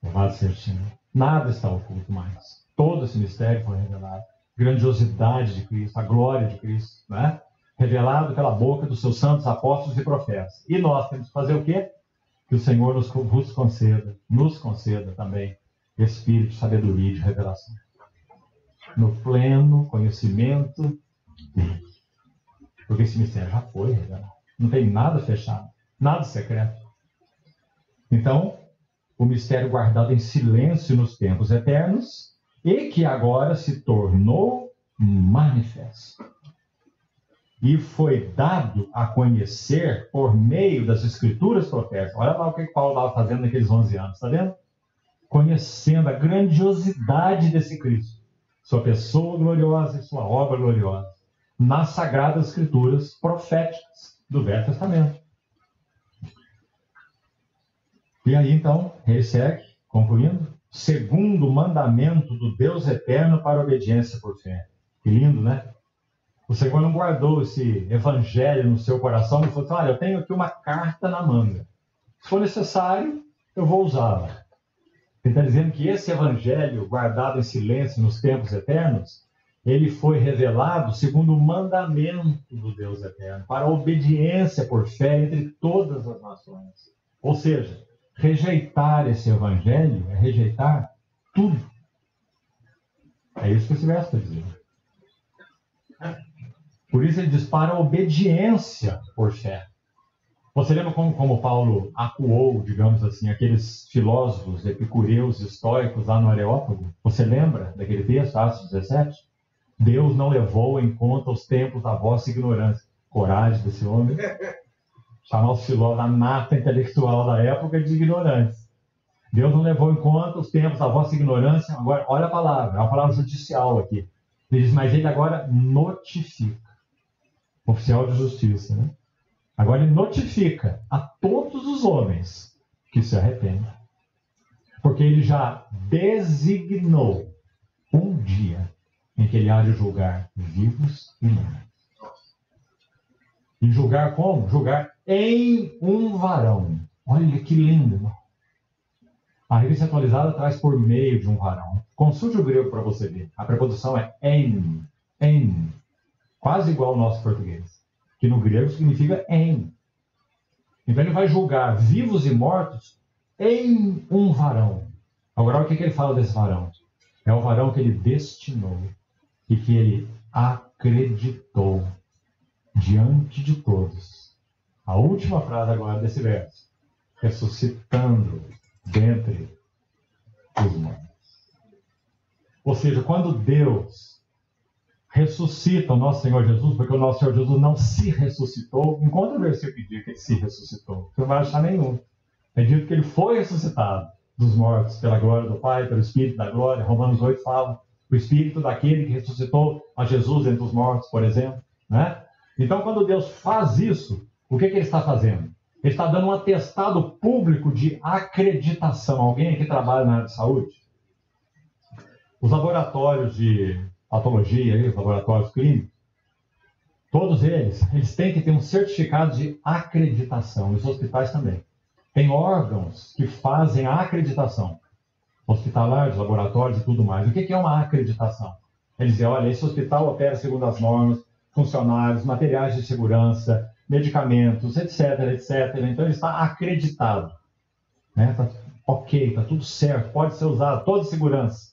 Louvado seja o Senhor. Nada está oculto mais. Todo esse mistério foi revelado. Grandiosidade de Cristo, a glória de Cristo, né? Revelado pela boca dos seus santos apóstolos e profetas. E nós temos que fazer o quê? Que o Senhor nos conceda também espírito de sabedoria e de revelação. No pleno conhecimento dele. Porque esse mistério já foi revelado. Não tem nada fechado, nada secreto. Então, o mistério guardado em silêncio nos tempos eternos e que agora se tornou manifesto. E foi dado a conhecer por meio das escrituras proféticas. Olha lá o que Paulo estava fazendo naqueles 11 anos, está vendo? Conhecendo a grandiosidade desse Cristo, sua pessoa gloriosa e sua obra gloriosa, nas sagradas escrituras proféticas do Velho Testamento. E aí, então, ele segue, concluindo, segundo o mandamento do Deus eterno para a obediência por fé. Que lindo, né? O Senhor não guardou esse evangelho no seu coração e falou assim: olha, eu tenho aqui uma carta na manga. Se for necessário, eu vou usá-la. Ele está dizendo que esse evangelho, guardado em silêncio nos tempos eternos, ele foi revelado segundo o mandamento do Deus eterno, para a obediência por fé entre todas as nações. Ou seja, rejeitar esse evangelho é rejeitar tudo. É isso que esse verso está dizendo. Por isso ele diz para a obediência por fé. Você lembra como Paulo acuou, digamos assim, aqueles filósofos epicureus estoicos lá no Areópago? Você lembra daquele texto, Atos 17? Deus não levou em conta os tempos da vossa ignorância. Coragem desse homem. Chamar os filósofos, a nata intelectual da época, de ignorantes. Deus não levou em conta os tempos da vossa ignorância. Agora, olha a palavra, é uma palavra judicial aqui. Ele diz, mas ele agora notifica. Oficial de justiça, né? Agora ele notifica a todos os homens que se arrependem. Porque ele já designou um dia em que ele há de julgar vivos e mortos. E julgar como? Julgar em um varão. Olha que lindo, irmão. A revista atualizada traz por meio de um varão. Consulte o grego para você ver. A preposição é em. Em. Quase igual ao nosso português. Que no grego significa em. Então ele vai julgar vivos e mortos em um varão. Agora, o que ele fala desse varão? É o varão que ele destinou e que ele acreditou diante de todos. A última frase agora desse verso. Ressuscitando dentre os mortos. Ou seja, quando Deus ressuscita o nosso Senhor Jesus, porque o nosso Senhor Jesus não se ressuscitou, encontra o versículo que diz que ele se ressuscitou. Você não vai achar nenhum. É dito que ele foi ressuscitado dos mortos pela glória do Pai, pelo Espírito da glória. Romanos 8 fala o Espírito daquele que ressuscitou a Jesus entre os mortos, por exemplo. Né? Então, quando Deus faz isso, o que ele está fazendo? Ele está dando um atestado público de acreditação. Alguém que trabalha na área de saúde? Os laboratórios de patologia, os laboratórios clínicos, todos eles têm que ter um certificado de acreditação. Os hospitais também. Tem órgãos que fazem a acreditação. Hospitalares, laboratórios e tudo mais. O que é uma acreditação? Eles dizem, olha, esse hospital opera segundo as normas, funcionários, materiais de segurança, medicamentos, etc, etc. Então ele está acreditado. Né? Tá ok, está tudo certo, pode ser usado, toda segurança.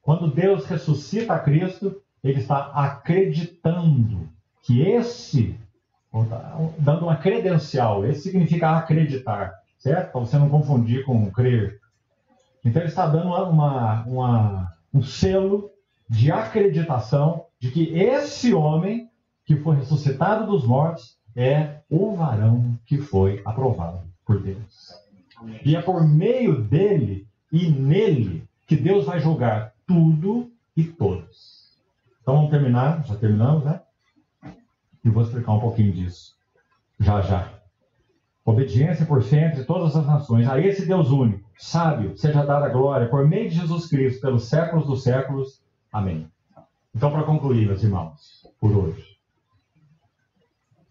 Quando Deus ressuscita a Cristo, ele está acreditando que dando uma credencial, esse significa acreditar, certo? Para você não confundir com crer. Então ele está dando um selo de acreditação de que esse homem que foi ressuscitado dos mortos é o varão que foi aprovado por Deus. E é por meio dele e nele que Deus vai julgar tudo e todos. Então vamos terminar, já terminamos, né? E vou explicar um pouquinho disso, já. Obediência por sempre de todas as nações, a esse Deus único, sábio, seja dada a glória por meio de Jesus Cristo, pelos séculos dos séculos. Amém. Então, para concluir, meus irmãos, por hoje.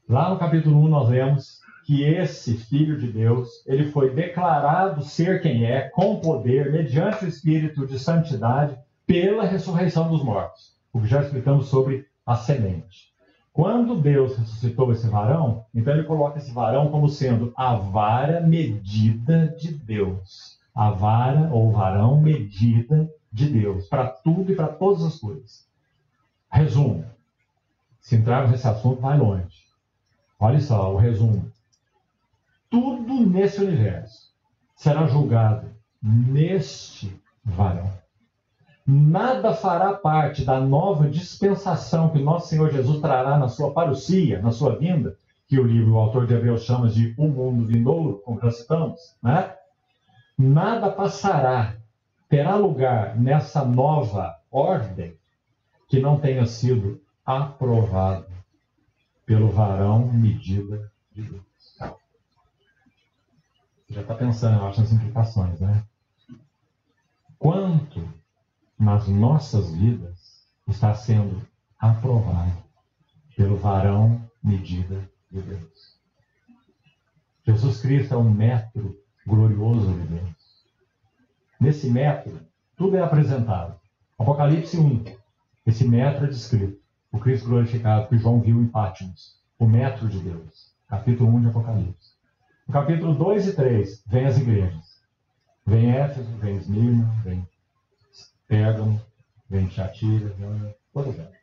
Lá no capítulo 1 nós lemos que esse Filho de Deus, ele foi declarado ser quem é, com poder, mediante o Espírito de santidade, pela ressurreição dos mortos. O que já explicamos sobre a semente. Quando Deus ressuscitou esse varão, então ele coloca esse varão como sendo a vara medida de Deus. A vara ou varão medida de Deus, para tudo e para todas as coisas. Resumo. Se entrarmos nesse assunto, vai longe. Olha só o resumo. Tudo nesse universo será julgado neste varão. Nada fará parte da nova dispensação que nosso Senhor Jesus trará na sua parousia, na sua vinda, que o autor de Hebreus chama de o mundo vindouro, como nós citamos, né? Nada passará, terá lugar nessa nova ordem que não tenha sido aprovado pelo varão medida de Deus. Você já está pensando, eu acho, nas implicações, né? Quanto nas nossas vidas está sendo aprovado pelo varão medida de Deus. Jesus Cristo é um metro glorioso de Deus. Nesse metro, tudo é apresentado. Apocalipse 1, esse metro é descrito. O Cristo glorificado que João viu em Patmos. O metro de Deus. Capítulo 1 de Apocalipse. No capítulo 2 e 3, vem as igrejas. Vem Éfeso, vem Esmirna, vem Pérgamo, vem Tiatira, vem todas elas.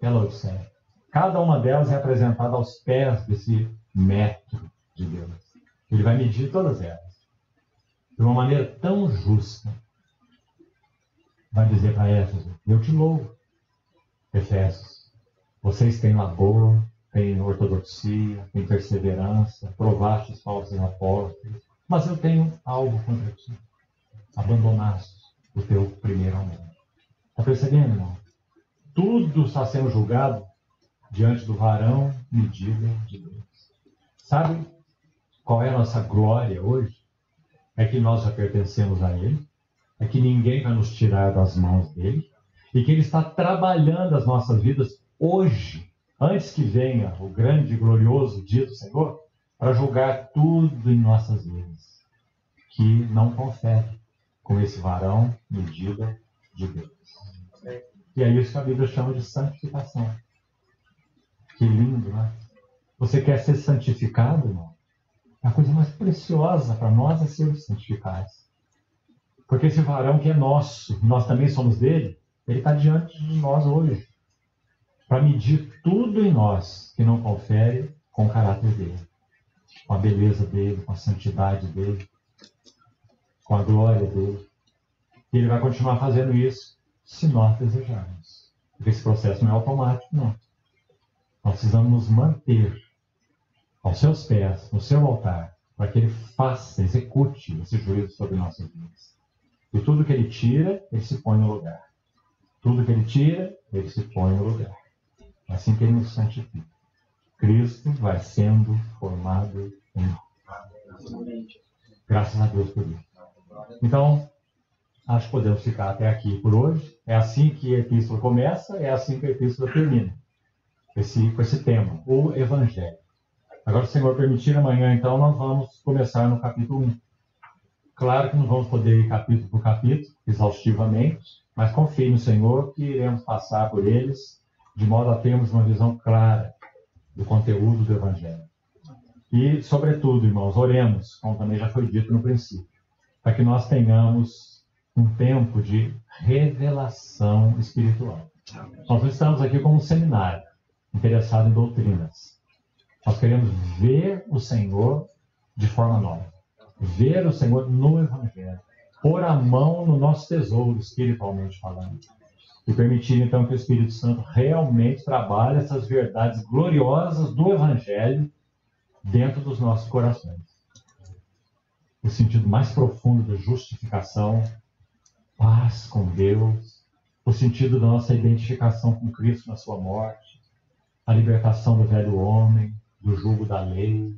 É Laodiceia. Cada uma delas é apresentada aos pés desse metro de Deus. Ele vai medir todas elas. De uma maneira tão justa. Vai dizer para Éfeso, eu te louvo. Efésios, vocês têm labor, têm ortodoxia, têm perseverança, provaste os falsos apóstolos, mas eu tenho algo contra ti. Abandonaste o teu primeiro amor. Está percebendo, irmão? Tudo está sendo julgado diante do varão medida de Deus. Sabe qual é a nossa glória hoje? É que nós já pertencemos a Ele, é que ninguém vai nos tirar das mãos dele, e que Ele está trabalhando as nossas vidas hoje, antes que venha o grande e glorioso dia do Senhor, para julgar tudo em nossas vidas, que não confere com esse varão medida de Deus. E é isso que a Bíblia chama de santificação. Que lindo, né? Você quer ser santificado, irmão? A coisa mais preciosa para nós é ser santificados. Porque esse varão que é nosso, nós também somos dele, ele está diante de nós hoje, para medir tudo em nós que não confere com o caráter dele, com a beleza dele, com a santidade dele, com a glória dele. E ele vai continuar fazendo isso se nós desejarmos. Porque esse processo não é automático, não. Nós precisamos nos manter aos seus pés, no seu altar, para que ele faça, execute esse juízo sobre nossas vidas. E tudo que ele tira, ele se põe no lugar. Tudo que ele tira, ele se põe no lugar. É assim que ele nos santifica. Cristo vai sendo formado em nós. Graças a Deus por isso. Então, acho que podemos ficar até aqui por hoje. É assim que a epístola começa, é assim que a epístola termina. Com esse tema, o Evangelho. Agora, se o Senhor permitir, amanhã, então, nós vamos começar no capítulo 1. Claro que não vamos poder ir capítulo por capítulo, exaustivamente, mas confie no Senhor que iremos passar por eles, de modo a termos uma visão clara do conteúdo do Evangelho. E, sobretudo, irmãos, oremos, como também já foi dito no princípio, para que nós tenhamos um tempo de revelação espiritual. Nós não estamos aqui como um seminário, interessado em doutrinas. Nós queremos ver o Senhor de forma nova. Ver o Senhor no Evangelho. Pôr a mão no nosso tesouro, espiritualmente falando. E permitir, então, que o Espírito Santo realmente trabalhe essas verdades gloriosas do Evangelho dentro dos nossos corações. O sentido mais profundo da justificação, paz com Deus, o sentido da nossa identificação com Cristo na sua morte, a libertação do velho homem, do jugo da lei,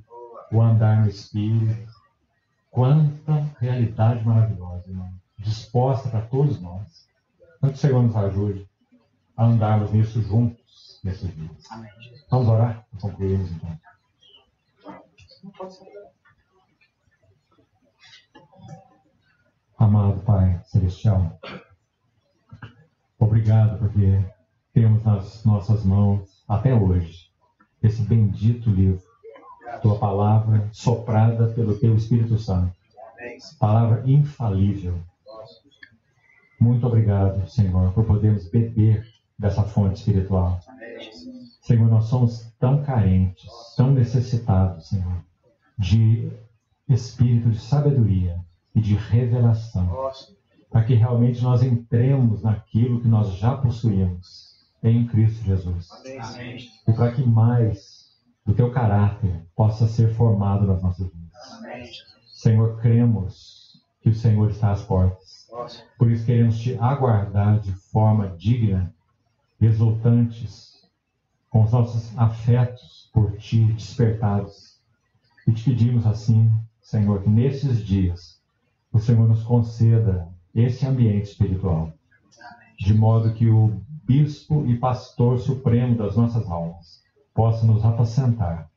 o andar no Espírito. Quanta realidade maravilhosa, irmão, disposta para todos nós. Então, que o Senhor nos ajude a andarmos nisso juntos nesses dias. Amém. Vamos orar? Concluímos então. Amado Pai Celestial, obrigado porque temos nas nossas mãos, até hoje, esse bendito livro, Tua Palavra soprada pelo Teu Espírito Santo. Palavra infalível. Muito obrigado, Senhor, por podermos beber dessa fonte espiritual. Senhor, nós somos tão carentes, tão necessitados, Senhor, de espírito de sabedoria e de revelação, para que realmente nós entremos naquilo que nós já possuímos em Cristo Jesus. E para que mais do Teu caráter possa ser formado nas nossas vidas. Senhor, cremos que o Senhor está às portas. Por isso queremos Te aguardar de forma digna, exultantes, com os nossos afetos por Ti despertados. E Te pedimos assim, Senhor, que nesses dias o Senhor nos conceda esse ambiente espiritual, de modo que o Bispo e Pastor Supremo das nossas almas possa nos apacentar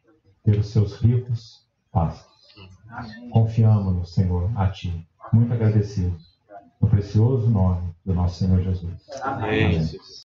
pelos seus ricos pastos. Confiamos-nos, Senhor, a Ti, muito agradecidos, no precioso nome do nosso Senhor Jesus. Amém. Amém.